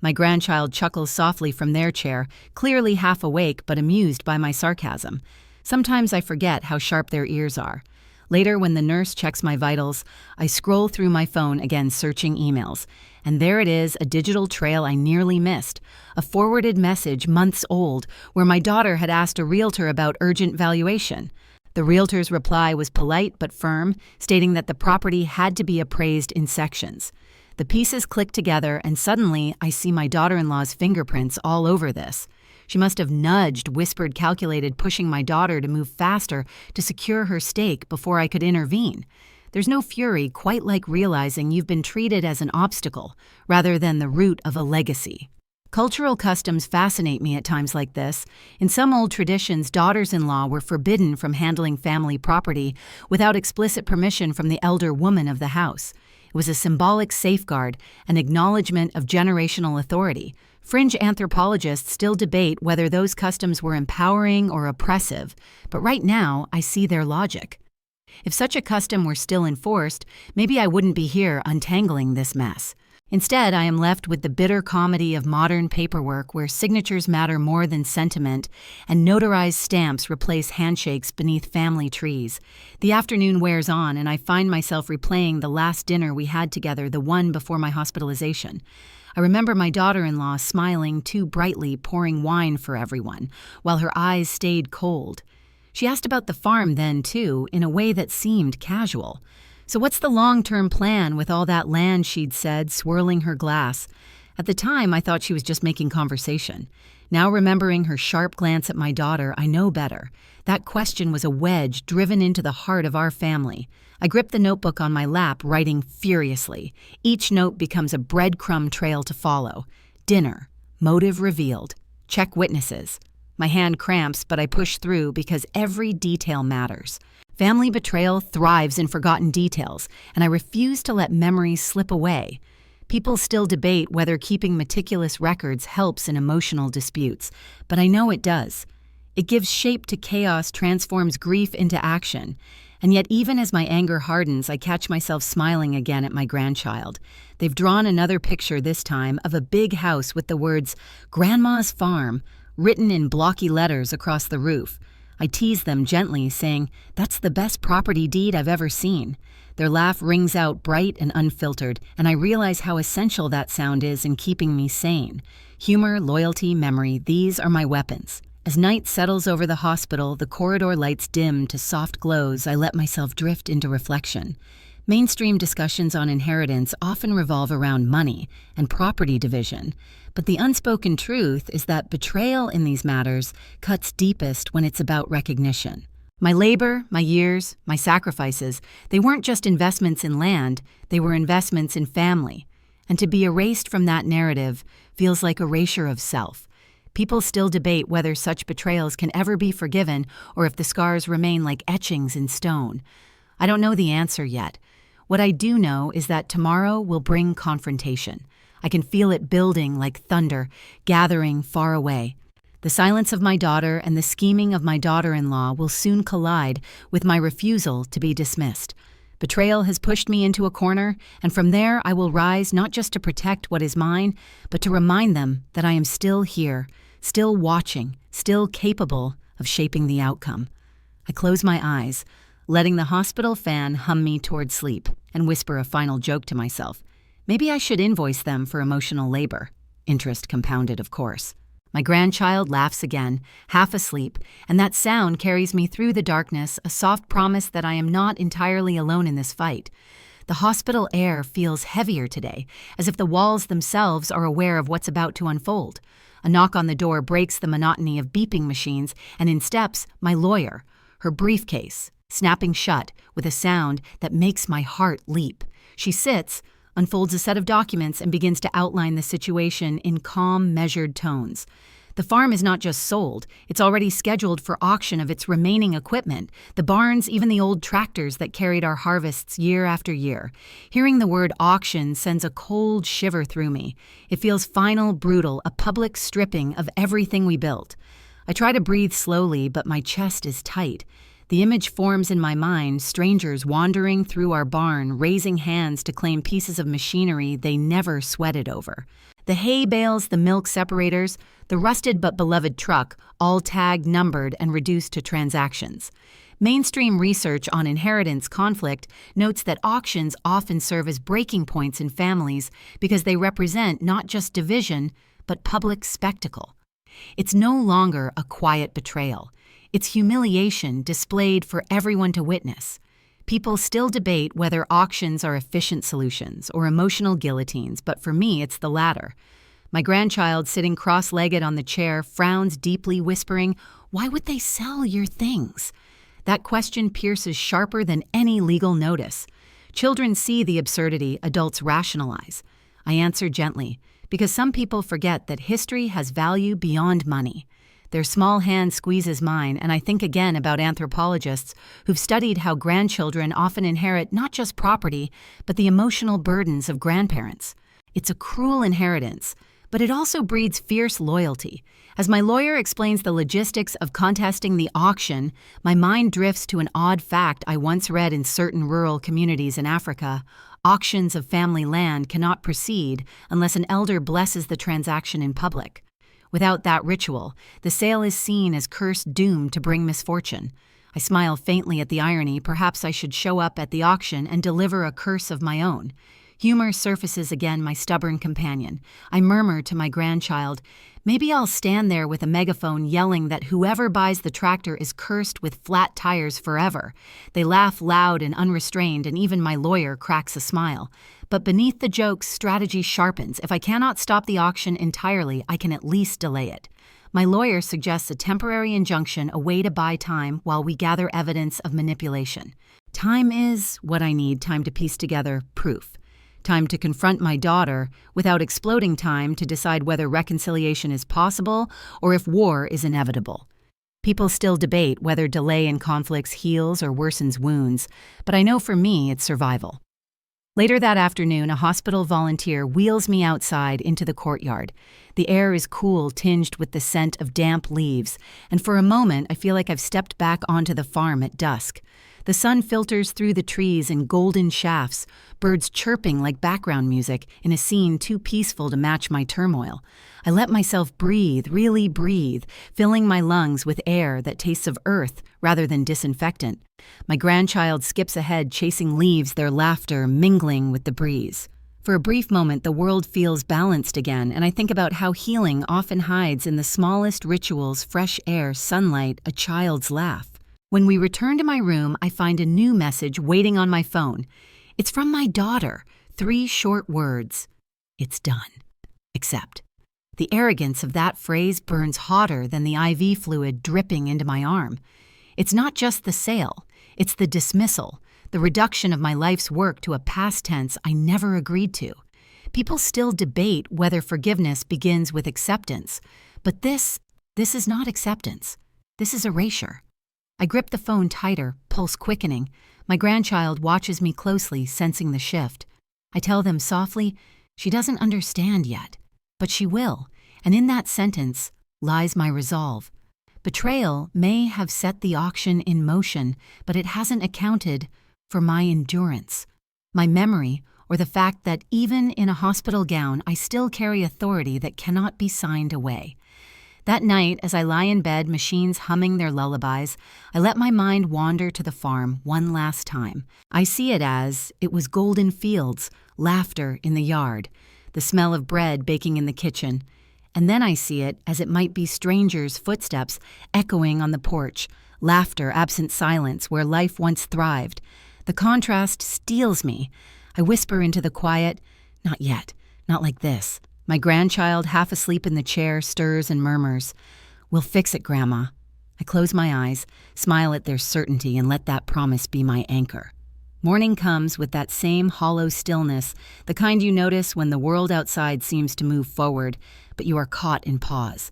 My grandchild chuckles softly from their chair, clearly half awake but amused by my sarcasm. Sometimes I forget how sharp their ears are. Later, when the nurse checks my vitals, I scroll through my phone again searching emails. And there it is, a digital trail I nearly missed. A forwarded message months old where my daughter had asked a realtor about urgent valuation. The realtor's reply was polite but firm, stating that the property had to be appraised in sections. The pieces click together, and suddenly I see my daughter-in-law's fingerprints all over this. She must have nudged, whispered, calculated, pushing my daughter to move faster to secure her stake before I could intervene. There's no fury quite like realizing you've been treated as an obstacle rather than the root of a legacy. Cultural customs fascinate me at times like this. In some old traditions, daughters-in-law were forbidden from handling family property without explicit permission from the elder woman of the house. It was a symbolic safeguard, an acknowledgement of generational authority. Fringe anthropologists still debate whether those customs were empowering or oppressive, but right now I see their logic. If such a custom were still enforced, maybe I wouldn't be here untangling this mess. Instead, I am left with the bitter comedy of modern paperwork where signatures matter more than sentiment and notarized stamps replace handshakes beneath family trees. The afternoon wears on and I find myself replaying the last dinner we had together, the one before my hospitalization. I remember my daughter-in-law smiling too brightly, pouring wine for everyone, while her eyes stayed cold. She asked about the farm then, too, in a way that seemed casual. "So what's the long-term plan with all that land?" she'd said, swirling her glass. At the time, I thought she was just making conversation. Now, remembering her sharp glance at my daughter, I know better. That question was a wedge driven into the heart of our family. I grip the notebook on my lap, writing furiously. Each note becomes a breadcrumb trail to follow. Dinner. Motive revealed. Check witnesses. My hand cramps, but I push through because every detail matters. Family betrayal thrives in forgotten details, and I refuse to let memories slip away. People still debate whether keeping meticulous records helps in emotional disputes, but I know it does. It gives shape to chaos, transforms grief into action. And yet, even as my anger hardens, I catch myself smiling again at my grandchild. They've drawn another picture this time of a big house with the words, "Grandma's Farm," written in blocky letters across the roof. I tease them gently, saying, "That's the best property deed I've ever seen." Their laugh rings out bright and unfiltered, and I realize how essential that sound is in keeping me sane. Humor, loyalty, memory, these are my weapons. As night settles over the hospital, the corridor lights dim to soft glows, I let myself drift into reflection. Mainstream discussions on inheritance often revolve around money and property division, but the unspoken truth is that betrayal in these matters cuts deepest when it's about recognition. My labor, my years, my sacrifices, they weren't just investments in land, they were investments in family. And to be erased from that narrative feels like erasure of self. People still debate whether such betrayals can ever be forgiven or if the scars remain like etchings in stone. I don't know the answer yet. What I do know is that tomorrow will bring confrontation. I can feel it building like thunder, gathering far away. The silence of my daughter and the scheming of my daughter-in-law will soon collide with my refusal to be dismissed. Betrayal has pushed me into a corner, and from there I will rise not just to protect what is mine, but to remind them that I am still here, still watching, still capable of shaping the outcome. I close my eyes, letting the hospital fan hum me toward sleep, and whisper a final joke to myself. Maybe I should invoice them for emotional labor. Interest compounded, of course. My grandchild laughs again, half asleep, and that sound carries me through the darkness, a soft promise that I am not entirely alone in this fight. The hospital air feels heavier today, as if the walls themselves are aware of what's about to unfold. A knock on the door breaks the monotony of beeping machines, and in steps my lawyer, her briefcase, snapping shut with a sound that makes my heart leap. She sits, unfolds a set of documents, and begins to outline the situation in calm, measured tones. The farm is not just sold, it's already scheduled for auction of its remaining equipment, the barns, even the old tractors that carried our harvests year after year. Hearing the word auction sends a cold shiver through me. It feels final, brutal, a public stripping of everything we built. I try to breathe slowly, but my chest is tight. The image forms in my mind, strangers wandering through our barn, raising hands to claim pieces of machinery they never sweated over. The hay bales, the milk separators, the rusted but beloved truck, all tagged, numbered, and reduced to transactions. Mainstream research on inheritance conflict notes that auctions often serve as breaking points in families because they represent not just division, but public spectacle. It's no longer a quiet betrayal. It's humiliation displayed for everyone to witness. People still debate whether auctions are efficient solutions or emotional guillotines, but for me, it's the latter. My grandchild, sitting cross-legged on the chair, frowns deeply, whispering, "Why would they sell your things?" That question pierces sharper than any legal notice. Children see the absurdity, adults rationalize. I answer gently, because some people forget that history has value beyond money. Their small hand squeezes mine, and I think again about anthropologists who've studied how grandchildren often inherit not just property, but the emotional burdens of grandparents. It's a cruel inheritance, but it also breeds fierce loyalty. As my lawyer explains the logistics of contesting the auction, my mind drifts to an odd fact I once read in certain rural communities in Africa. Auctions of family land cannot proceed unless an elder blesses the transaction in public. Without that ritual, the sale is seen as cursed, doomed to bring misfortune. I smile faintly at the irony. Perhaps I should show up at the auction and deliver a curse of my own. Humor surfaces again, my stubborn companion. I murmur to my grandchild, maybe I'll stand there with a megaphone yelling that whoever buys the tractor is cursed with flat tires forever. They laugh loud and unrestrained, and even my lawyer cracks a smile. But beneath the jokes, strategy sharpens. If I cannot stop the auction entirely, I can at least delay it. My lawyer suggests a temporary injunction, a way to buy time while we gather evidence of manipulation. Time is what I need, time to piece together proof. Time to confront my daughter without exploding, time to decide whether reconciliation is possible or if war is inevitable. People still debate whether delay in conflicts heals or worsens wounds, but I know for me it's survival. Later that afternoon, a hospital volunteer wheels me outside into the courtyard. The air is cool, tinged with the scent of damp leaves, and for a moment I feel like I've stepped back onto the farm at dusk. The sun filters through the trees in golden shafts, birds chirping like background music in a scene too peaceful to match my turmoil. I let myself breathe, really breathe, filling my lungs with air that tastes of earth rather than disinfectant. My grandchild skips ahead, chasing leaves, their laughter mingling with the breeze. For a brief moment, the world feels balanced again, and I think about how healing often hides in the smallest rituals: fresh air, sunlight, a child's laugh. When we return to my room, I find a new message waiting on my phone. It's from my daughter. 3 short words. It's done. Accept. The arrogance of that phrase burns hotter than the IV fluid dripping into my arm. It's not just the sale. It's the dismissal, the reduction of my life's work to a past tense I never agreed to. People still debate whether forgiveness begins with acceptance, but this is not acceptance. This is erasure. I grip the phone tighter, pulse quickening. My grandchild watches me closely, sensing the shift. I tell them softly, she doesn't understand yet, but she will, and in that sentence lies my resolve. Betrayal may have set the auction in motion, but it hasn't accounted for my endurance, my memory, or the fact that even in a hospital gown, I still carry authority that cannot be signed away. That night, as I lie in bed, machines humming their lullabies, I let my mind wander to the farm one last time. I see it as it was golden fields, laughter in the yard, the smell of bread baking in the kitchen. And then I see it as it might be strangers' footsteps echoing on the porch, laughter, absent silence where life once thrived. The contrast steals me. I whisper into the quiet, "Not yet, not like this." My grandchild, half asleep in the chair, stirs and murmurs, "We'll fix it, Grandma." I close my eyes, smile at their certainty, and let that promise be my anchor. Morning comes with that same hollow stillness, the kind you notice when the world outside seems to move forward, but you are caught in pause.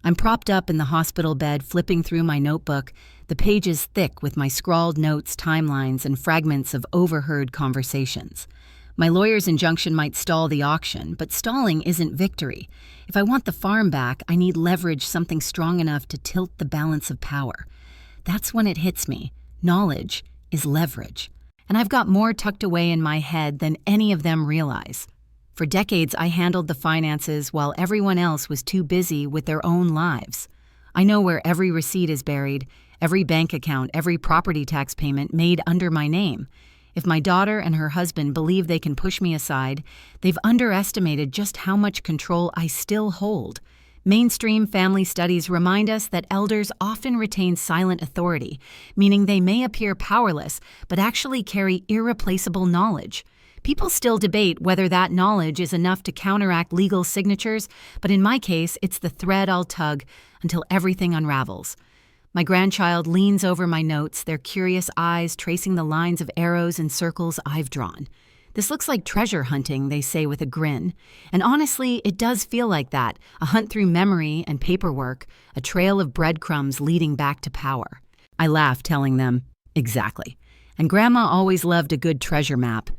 I'm propped up in the hospital bed, flipping through my notebook, the pages thick with my scrawled notes, timelines, and fragments of overheard conversations. My lawyer's injunction might stall the auction, but stalling isn't victory. If I want the farm back, I need leverage, something strong enough to tilt the balance of power. That's when it hits me. Knowledge is leverage. And I've got more tucked away in my head than any of them realize. For decades, I handled the finances while everyone else was too busy with their own lives. I know where every receipt is buried, every bank account, every property tax payment made under my name. If my daughter and her husband believe they can push me aside, they've underestimated just how much control I still hold. Mainstream family studies remind us that elders often retain silent authority, meaning they may appear powerless but actually carry irreplaceable knowledge. People still debate whether that knowledge is enough to counteract legal signatures, but in my case, it's the thread I'll tug until everything unravels. My grandchild leans over my notes, their curious eyes tracing the lines of arrows and circles I've drawn. This looks like treasure hunting, they say with a grin. And honestly, it does feel like that, a hunt through memory and paperwork, a trail of breadcrumbs leading back to power. I laugh, telling them, exactly. And Grandma always loved a good treasure map.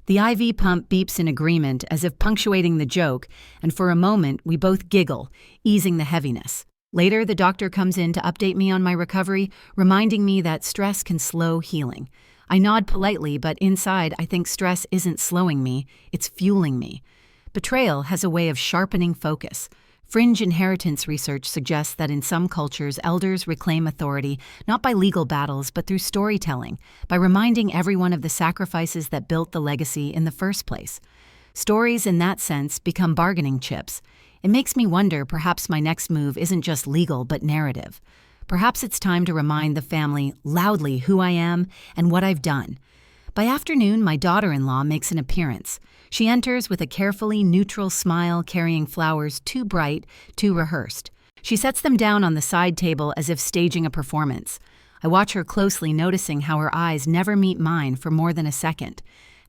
The IV pump beeps in agreement, as if punctuating the joke, and for a moment we both giggle, easing the heaviness. Later, the doctor comes in to update me on my recovery, reminding me that stress can slow healing. I nod politely, but inside I think stress isn't slowing me, it's fueling me. Betrayal has a way of sharpening focus. Fringe inheritance research suggests that in some cultures, elders reclaim authority not by legal battles but through storytelling, by reminding everyone of the sacrifices that built the legacy in the first place. Stories, in that sense, become bargaining chips. It makes me wonder, perhaps my next move isn't just legal but narrative. Perhaps it's time to remind the family loudly who I am and what I've done. By afternoon, my daughter-in-law makes an appearance. She enters with a carefully neutral smile, carrying flowers too bright, too rehearsed. She sets them down on the side table as if staging a performance. I watch her closely, noticing how her eyes never meet mine for more than a second.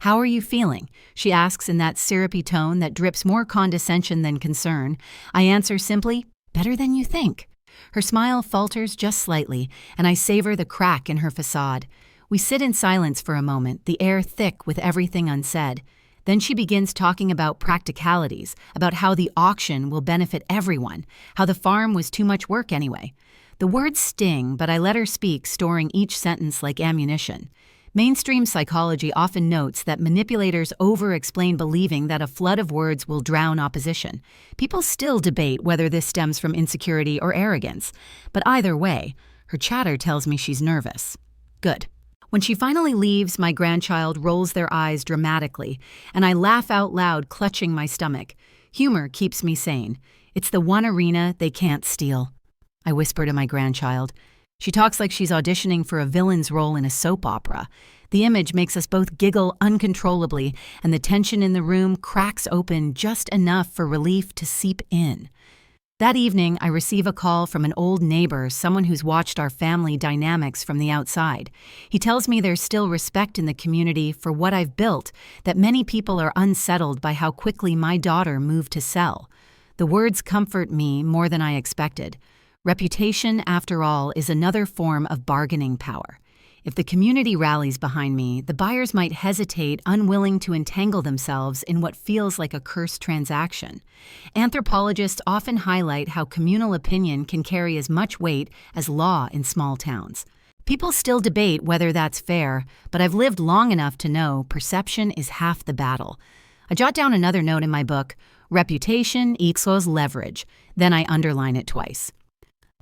"How are you feeling?" she asks in that syrupy tone that drips more condescension than concern. I answer simply, "Better than you think." Her smile falters just slightly, and I savor the crack in her facade. We sit in silence for a moment, the air thick with everything unsaid. Then she begins talking about practicalities, about how the auction will benefit everyone, how the farm was too much work anyway. The words sting, but I let her speak, storing each sentence like ammunition. Mainstream psychology often notes that manipulators over-explain, believing that a flood of words will drown opposition. People still debate whether this stems from insecurity or arrogance. But either way, her chatter tells me she's nervous. Good. When she finally leaves, my grandchild rolls their eyes dramatically, and I laugh out loud, clutching my stomach. Humor keeps me sane. It's the one arena they can't steal. I whisper to my grandchild. She talks like she's auditioning for a villain's role in a soap opera. The image makes us both giggle uncontrollably, and the tension in the room cracks open just enough for relief to seep in. That evening, I receive a call from an old neighbor, someone who's watched our family dynamics from the outside. He tells me there's still respect in the community for what I've built, that many people are unsettled by how quickly my daughter moved to sell. The words comfort me more than I expected. Reputation, after all, is another form of bargaining power. If the community rallies behind me, the buyers might hesitate, unwilling to entangle themselves in what feels like a cursed transaction. Anthropologists often highlight how communal opinion can carry as much weight as law in small towns. People still debate whether that's fair, but I've lived long enough to know perception is half the battle. I jot down another note in my book, reputation equals leverage, then I underline it twice.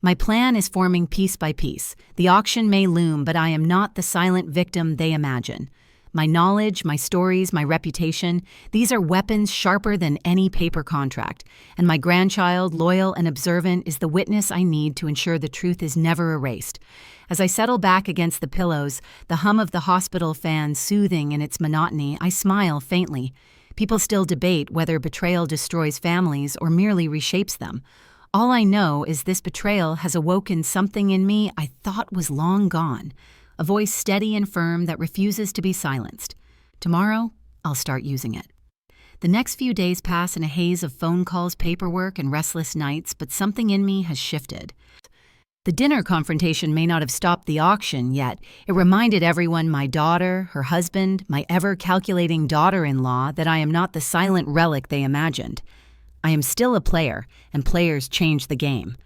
My plan is forming piece by piece. The auction may loom, but I am not the silent victim they imagine. My knowledge, my stories, my reputation, these are weapons sharper than any paper contract. And my grandchild, loyal and observant, is the witness I need to ensure the truth is never erased. As I settle back against the pillows, the hum of the hospital fan soothing in its monotony, I smile faintly. People still debate whether betrayal destroys families or merely reshapes them. All I know is this betrayal has awoken something in me I thought was long gone, a voice steady and firm that refuses to be silenced. Tomorrow, I'll start using it. The next few days pass in a haze of phone calls, paperwork, and restless nights, but something in me has shifted. The dinner confrontation may not have stopped the auction, yet it reminded everyone, my daughter, her husband, my ever-calculating daughter-in-law, that I am not the silent relic they imagined. I am still a player, and players change the game.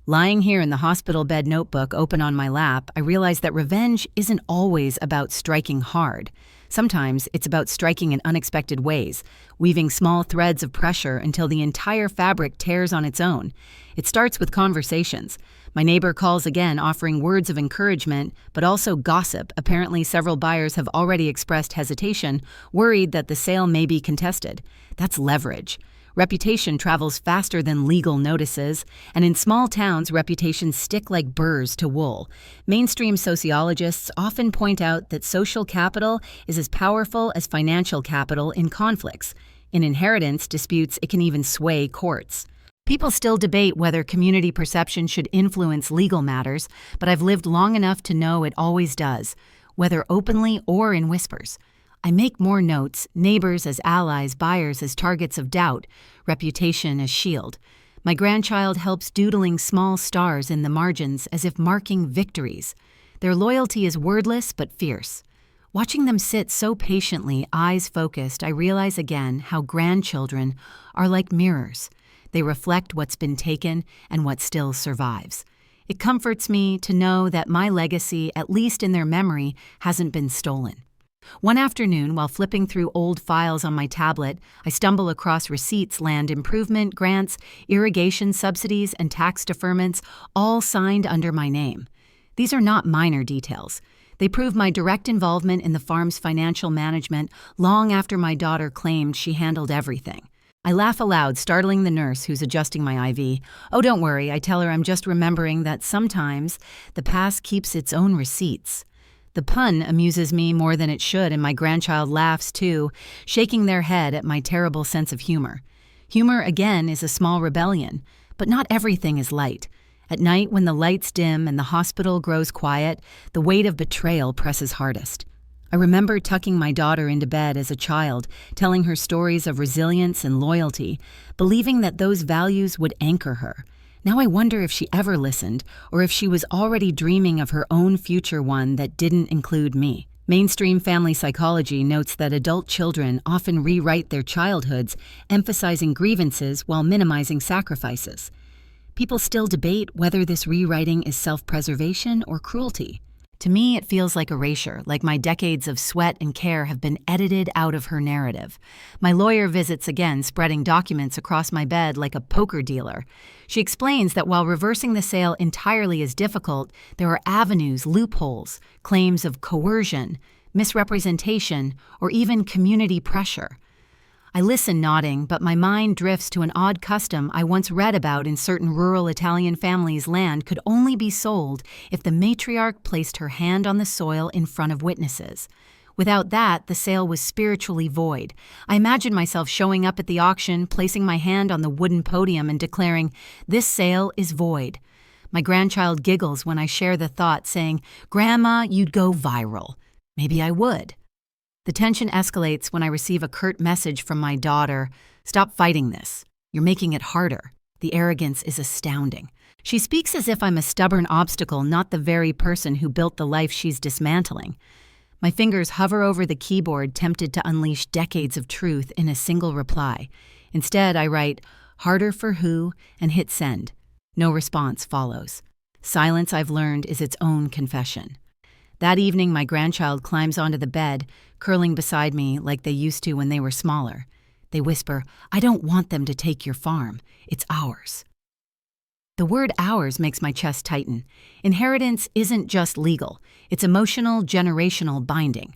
Lying here in the hospital bed, notebook open on my lap, I realize that revenge isn't always about striking hard. Sometimes it's about striking in unexpected ways, weaving small threads of pressure until the entire fabric tears on its own. It starts with conversations. My neighbor calls again, offering words of encouragement, but also gossip. Apparently, several buyers have already expressed hesitation, worried that the sale may be contested. That's leverage. Reputation travels faster than legal notices, and in small towns, reputations stick like burrs to wool. Mainstream sociologists often point out that social capital is as powerful as financial capital in conflicts. In inheritance disputes, it can even sway courts. People still debate whether community perception should influence legal matters, but I've lived long enough to know it always does, whether openly or in whispers. I make more notes, neighbors as allies, buyers as targets of doubt, reputation as shield. My grandchild helps doodling small stars in the margins as if marking victories. Their loyalty is wordless but fierce. Watching them sit so patiently, eyes focused, I realize again how grandchildren are like mirrors. They reflect what's been taken and what still survives. It comforts me to know that my legacy, at least in their memory, hasn't been stolen. One afternoon, while flipping through old files on my tablet, I stumble across receipts, land improvement grants, irrigation subsidies, and tax deferments, all signed under my name. These are not minor details. They prove my direct involvement in the farm's financial management long after my daughter claimed she handled everything. I laugh aloud, startling the nurse who's adjusting my IV. "Oh, don't worry," I tell her, "I'm just remembering that sometimes the past keeps its own receipts." The pun amuses me more than it should, and my grandchild laughs too, shaking their head at my terrible sense of humor. Humor, again, is a small rebellion, but not everything is light. At night, when the lights dim and the hospital grows quiet, the weight of betrayal presses hardest. I remember tucking my daughter into bed as a child, telling her stories of resilience and loyalty, believing that those values would anchor her. Now I wonder if she ever listened, or if she was already dreaming of her own future, one that didn't include me. Mainstream family psychology notes that adult children often rewrite their childhoods, emphasizing grievances while minimizing sacrifices. People still debate whether this rewriting is self-preservation or cruelty. To me, it feels like erasure, like my decades of sweat and care have been edited out of her narrative. My lawyer visits again, spreading documents across my bed like a poker dealer. She explains that while reversing the sale entirely is difficult, there are avenues, loopholes, claims of coercion, misrepresentation, or even community pressure. I listen nodding, but my mind drifts to an odd custom I once read about in certain rural Italian families. Land could only be sold if the matriarch placed her hand on the soil in front of witnesses. Without that, the sale was spiritually void. I imagine myself showing up at the auction, placing my hand on the wooden podium and declaring, "This sale is void." My grandchild giggles when I share the thought, saying, "Grandma, you'd go viral." Maybe I would. The tension escalates when I receive a curt message from my daughter. "Stop fighting this. You're making it harder." The arrogance is astounding. She speaks as if I'm a stubborn obstacle, not the very person who built the life she's dismantling. My fingers hover over the keyboard, tempted to unleash decades of truth in a single reply. Instead, I write, "Harder for who?" and hit send. No response follows. Silence, I've learned, is its own confession. That evening, my grandchild climbs onto the bed, curling beside me like they used to when they were smaller. They whisper, "I don't want them to take your farm. It's ours." The word ours makes my chest tighten. Inheritance isn't just legal. It's emotional, generational binding.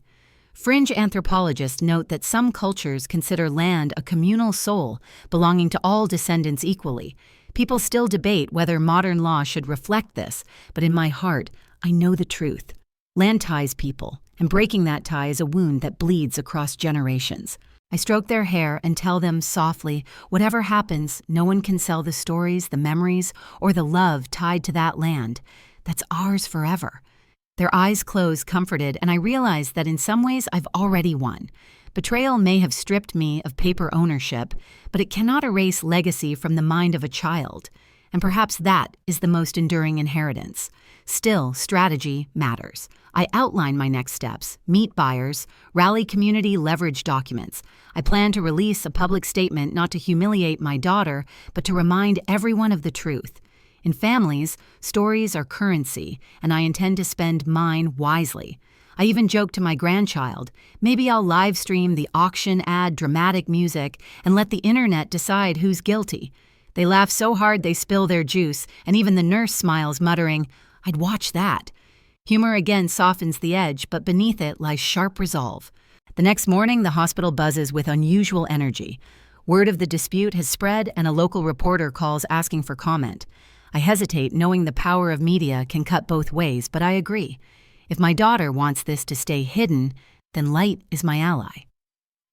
Fringe anthropologists note that some cultures consider land a communal soul, belonging to all descendants equally. People still debate whether modern law should reflect this, but in my heart, I know the truth. Land ties people, and breaking that tie is a wound that bleeds across generations. I stroke their hair and tell them softly, whatever happens, no one can sell the stories, the memories, or the love tied to that land. That's ours forever. Their eyes close, comforted, and I realize that in some ways I've already won. Betrayal may have stripped me of paper ownership, but it cannot erase legacy from the mind of a child. And perhaps that is the most enduring inheritance. Still, strategy matters. I outline my next steps, meet buyers, rally community, leverage documents. I plan to release a public statement not to humiliate my daughter, but to remind everyone of the truth. In families, stories are currency, and I intend to spend mine wisely. I even joked to my grandchild, maybe I'll live stream the auction, add dramatic music, and let the internet decide who's guilty. They laugh so hard they spill their juice, and even the nurse smiles, muttering, "I'd watch that." Humor again softens the edge, but beneath it lies sharp resolve. The next morning, the hospital buzzes with unusual energy. Word of the dispute has spread, and a local reporter calls asking for comment. I hesitate, knowing the power of media can cut both ways, but I agree. If my daughter wants this to stay hidden, then light is my ally.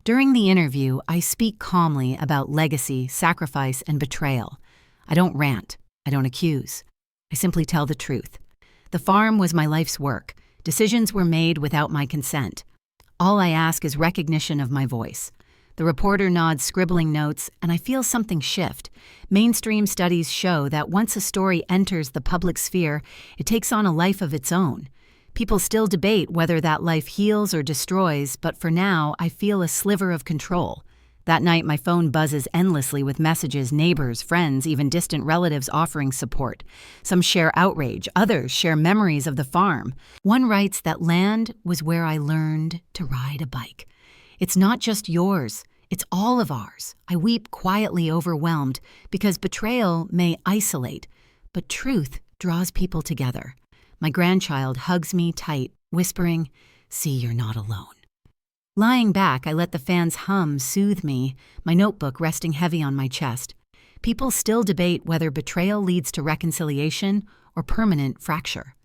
During the interview, I speak calmly about legacy, sacrifice, and betrayal. I don't rant. I don't accuse. I simply tell the truth. The farm was my life's work. Decisions were made without my consent. All I ask is recognition of my voice. The reporter nods, scribbling notes, and I feel something shift. Mainstream studies show that once a story enters the public sphere, it takes on a life of its own. People still debate whether that life heals or destroys, but for now, I feel a sliver of control. That night, my phone buzzes endlessly with messages, neighbors, friends, even distant relatives offering support. Some share outrage, others share memories of the farm. One writes that land was where I learned to ride a bike. It's not just yours, it's all of ours. I weep quietly, overwhelmed, because betrayal may isolate, but truth draws people together. My grandchild hugs me tight, whispering, "See, you're not alone." Lying back, I let the fans hum soothe me, my notebook resting heavy on my chest. People still debate whether betrayal leads to reconciliation or permanent fracture.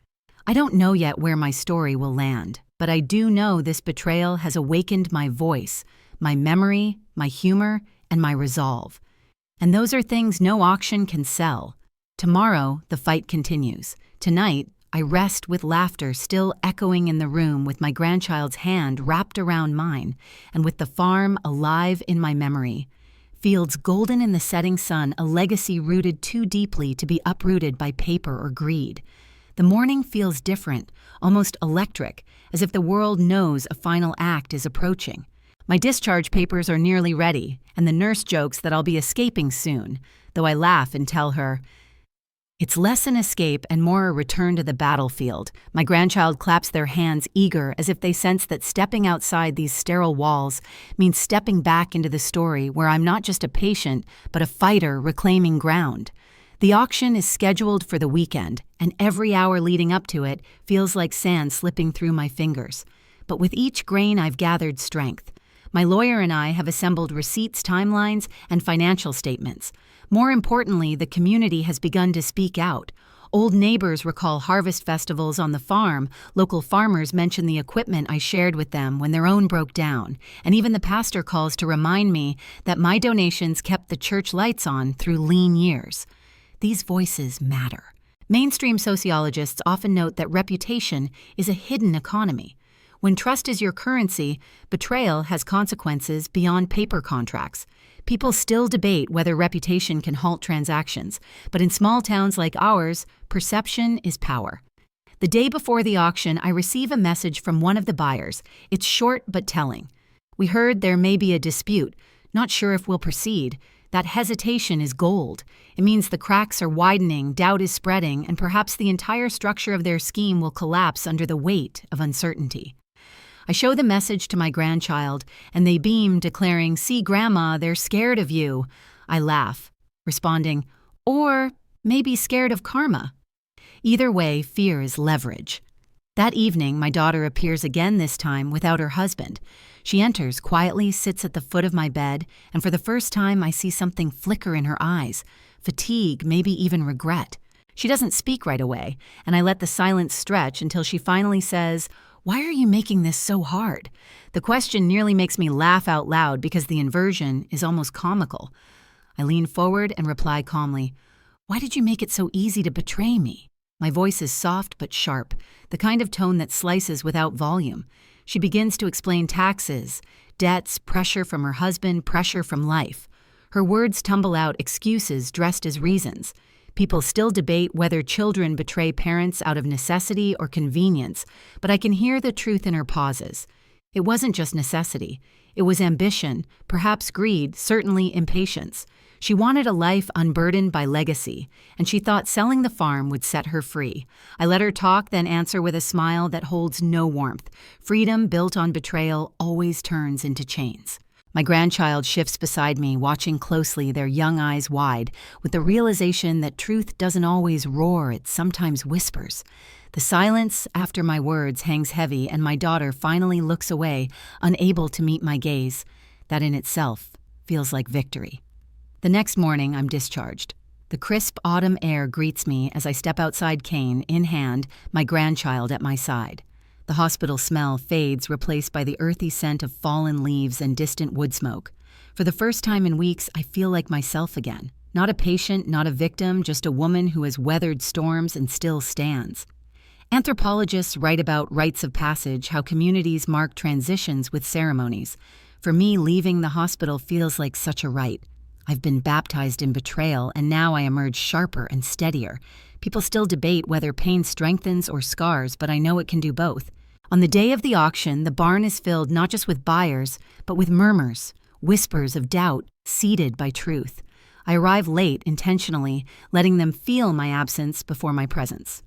I don't know yet where my story will land, but I do know this betrayal has awakened my voice, my memory, my humor, and my resolve. And those are things no auction can sell. Tomorrow, the fight continues. Tonight, I rest with laughter still echoing in the room, with my grandchild's hand wrapped around mine, and with the farm alive in my memory. Fields golden in the setting sun, a legacy rooted too deeply to be uprooted by paper or greed. The morning feels different, almost electric, as if the world knows a final act is approaching. My discharge papers are nearly ready, and the nurse jokes that I'll be escaping soon, though I laugh and tell her, "It's less an escape and more a return to the battlefield." My grandchild claps their hands, eager, as if they sense that stepping outside these sterile walls means stepping back into the story where I'm not just a patient, but a fighter reclaiming ground. The auction is scheduled for the weekend, and every hour leading up to it feels like sand slipping through my fingers. But with each grain, I've gathered strength. My lawyer and I have assembled receipts, timelines, and financial statements. More importantly, the community has begun to speak out. Old neighbors recall harvest festivals on the farm, local farmers mention the equipment I shared with them when their own broke down, and even the pastor calls to remind me that my donations kept the church lights on through lean years. These voices matter. Mainstream sociologists often note that reputation is a hidden economy. When trust is your currency, betrayal has consequences beyond paper contracts. People still debate whether reputation can halt transactions, but in small towns like ours, perception is power. The day before the auction, I receive a message from one of the buyers. It's short but telling. "We heard there may be a dispute. Not sure if we'll proceed." That hesitation is gold. It means the cracks are widening, doubt is spreading, and perhaps the entire structure of their scheme will collapse under the weight of uncertainty. I show the message to my grandchild, and they beam, declaring, "See, Grandma, they're scared of you." I laugh, responding, "Or maybe scared of karma." Either way, fear is leverage. That evening, my daughter appears again, this time without her husband. She enters, quietly sits at the foot of my bed, and for the first time I see something flicker in her eyes, fatigue, maybe even regret. She doesn't speak right away, and I let the silence stretch until she finally says, "Why are you making this so hard?" The question nearly makes me laugh out loud because the inversion is almost comical. I lean forward and reply calmly, "Why did you make it so easy to betray me?" My voice is soft but sharp, the kind of tone that slices without volume. She begins to explain taxes, debts, pressure from her husband, pressure from life. Her words tumble out, excuses dressed as reasons. People still debate whether children betray parents out of necessity or convenience, but I can hear the truth in her pauses. It wasn't just necessity. It was ambition, perhaps greed, certainly impatience. She wanted a life unburdened by legacy, and she thought selling the farm would set her free. I let her talk, then answer with a smile that holds no warmth. Freedom built on betrayal always turns into chains. My grandchild shifts beside me, watching closely, their young eyes wide, with the realization that truth doesn't always roar, it sometimes whispers. The silence after my words hangs heavy, and my daughter finally looks away, unable to meet my gaze. That in itself feels like victory. The next morning, I'm discharged. The crisp autumn air greets me as I step outside Kane, in hand, my grandchild at my side. The hospital smell fades, replaced by the earthy scent of fallen leaves and distant wood smoke. For the first time in weeks, I feel like myself again. Not a patient, not a victim, just a woman who has weathered storms and still stands. Anthropologists write about rites of passage, how communities mark transitions with ceremonies. For me, leaving the hospital feels like such a rite. I've been baptized in betrayal, and now I emerge sharper and steadier. People still debate whether pain strengthens or scars, but I know it can do both. On the day of the auction, the barn is filled not just with buyers, but with murmurs, whispers of doubt, seeded by truth. I arrive late, intentionally, letting them feel my absence before my presence.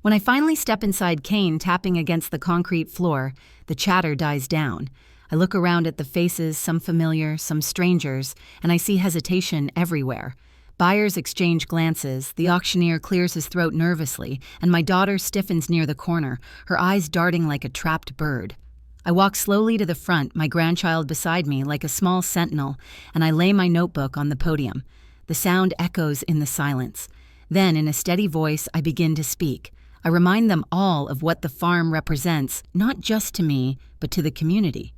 When I finally step inside Kane, tapping against the concrete floor, the chatter dies down. I look around at the faces, some familiar, some strangers, and I see hesitation everywhere. Buyers exchange glances, the auctioneer clears his throat nervously, and my daughter stiffens near the corner, her eyes darting like a trapped bird. I walk slowly to the front, my grandchild beside me like a small sentinel, and I lay my notebook on the podium. The sound echoes in the silence. Then, in a steady voice, I begin to speak. I remind them all of what the farm represents, not just to me, but to the community.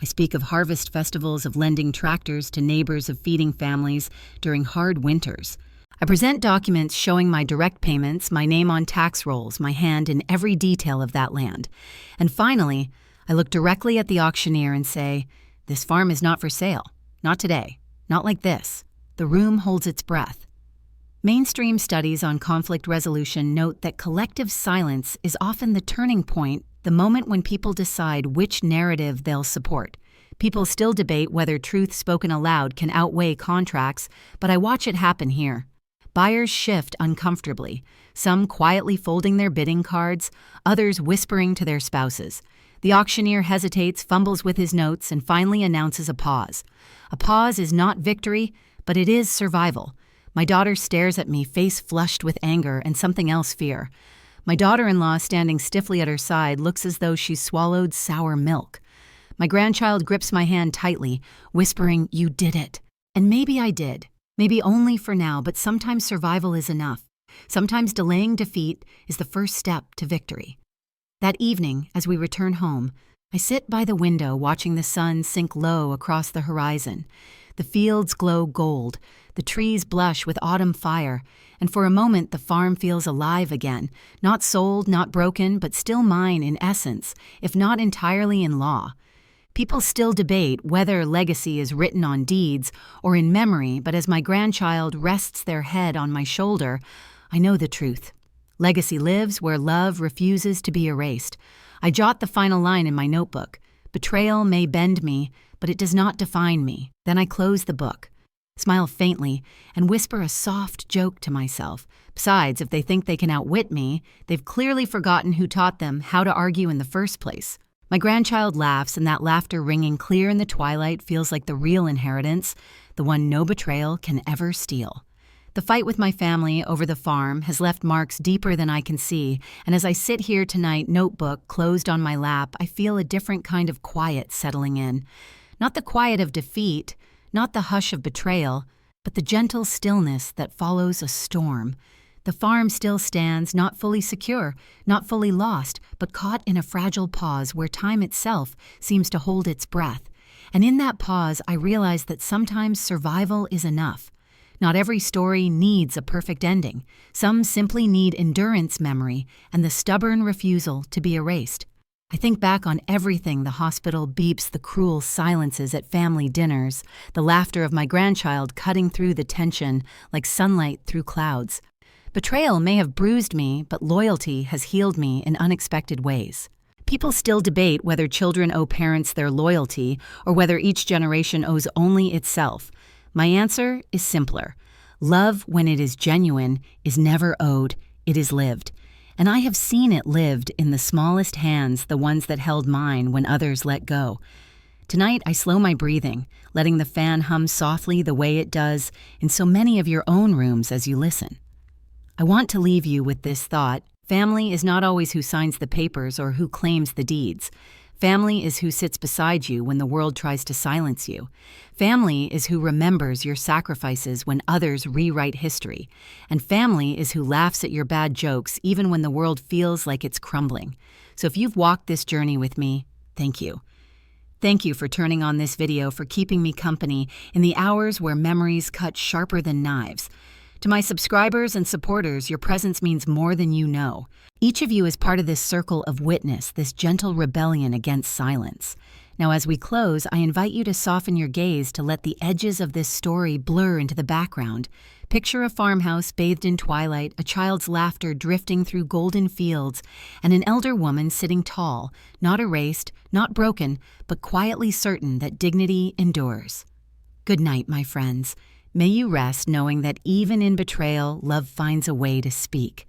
I speak of harvest festivals, of lending tractors to neighbors, of feeding families during hard winters. I present documents showing my direct payments, my name on tax rolls, my hand in every detail of that land. And finally, I look directly at the auctioneer and say, "This farm is not for sale. Not today. Not like this." The room holds its breath. Mainstream studies on conflict resolution note that collective silence is often the turning point, the moment when people decide which narrative they'll support. People still debate whether truth spoken aloud can outweigh contracts, but I watch it happen here. Buyers shift uncomfortably, some quietly folding their bidding cards, others whispering to their spouses. The auctioneer hesitates, fumbles with his notes, and finally announces a pause. A pause is not victory, but it is survival. My daughter stares at me, face flushed with anger and something else, fear. My daughter-in-law, standing stiffly at her side, looks as though she's swallowed sour milk. My grandchild grips my hand tightly, whispering, "You did it." And maybe I did. Maybe only for now, but sometimes survival is enough. Sometimes delaying defeat is the first step to victory. That evening, as we return home, I sit by the window watching the sun sink low across the horizon. The fields glow gold, the trees blush with autumn fire, and for a moment the farm feels alive again, not sold, not broken, but still mine in essence, if not entirely in law. People still debate whether legacy is written on deeds or in memory, but as my grandchild rests their head on my shoulder, I know the truth. Legacy lives where love refuses to be erased. I jot the final line in my notebook. Betrayal may bend me, but it does not define me. Then I close the book, smile faintly, and whisper a soft joke to myself. Besides, if they think they can outwit me, they've clearly forgotten who taught them how to argue in the first place. My grandchild laughs, and that laughter ringing clear in the twilight feels like the real inheritance, the one no betrayal can ever steal. The fight with my family over the farm has left marks deeper than I can see, and as I sit here tonight, notebook closed on my lap, I feel a different kind of quiet settling in. Not the quiet of defeat, not the hush of betrayal, but the gentle stillness that follows a storm. The farm still stands, not fully secure, not fully lost, but caught in a fragile pause where time itself seems to hold its breath. And in that pause, I realize that sometimes survival is enough. Not every story needs a perfect ending. Some simply need endurance memory and the stubborn refusal to be erased. I think back on everything the hospital beeps, the cruel silences at family dinners, the laughter of my grandchild cutting through the tension like sunlight through clouds. Betrayal may have bruised me, but loyalty has healed me in unexpected ways. People still debate whether children owe parents their loyalty or whether each generation owes only itself. My answer is simpler. Love, when it is genuine, is never owed, it is lived. And I have seen it lived in the smallest hands, the ones that held mine when others let go. Tonight, I slow my breathing, letting the fan hum softly the way it does in so many of your own rooms as you listen. I want to leave you with this thought: family is not always who signs the papers or who claims the deeds. Family is who sits beside you when the world tries to silence you. Family is who remembers your sacrifices when others rewrite history. And family is who laughs at your bad jokes even when the world feels like it's crumbling. So if you've walked this journey with me, thank you. Thank you for turning on this video, for keeping me company in the hours where memories cut sharper than knives. To my subscribers and supporters, your presence means more than you know. Each of you is part of this circle of witness, this gentle rebellion against silence. Now, as we close, I invite you to soften your gaze, to let the edges of this story blur into the background. Picture a farmhouse bathed in twilight, a child's laughter drifting through golden fields, and an elder woman sitting tall, not erased, not broken, but quietly certain that dignity endures. Good night, my friends. May you rest knowing that even in betrayal, love finds a way to speak.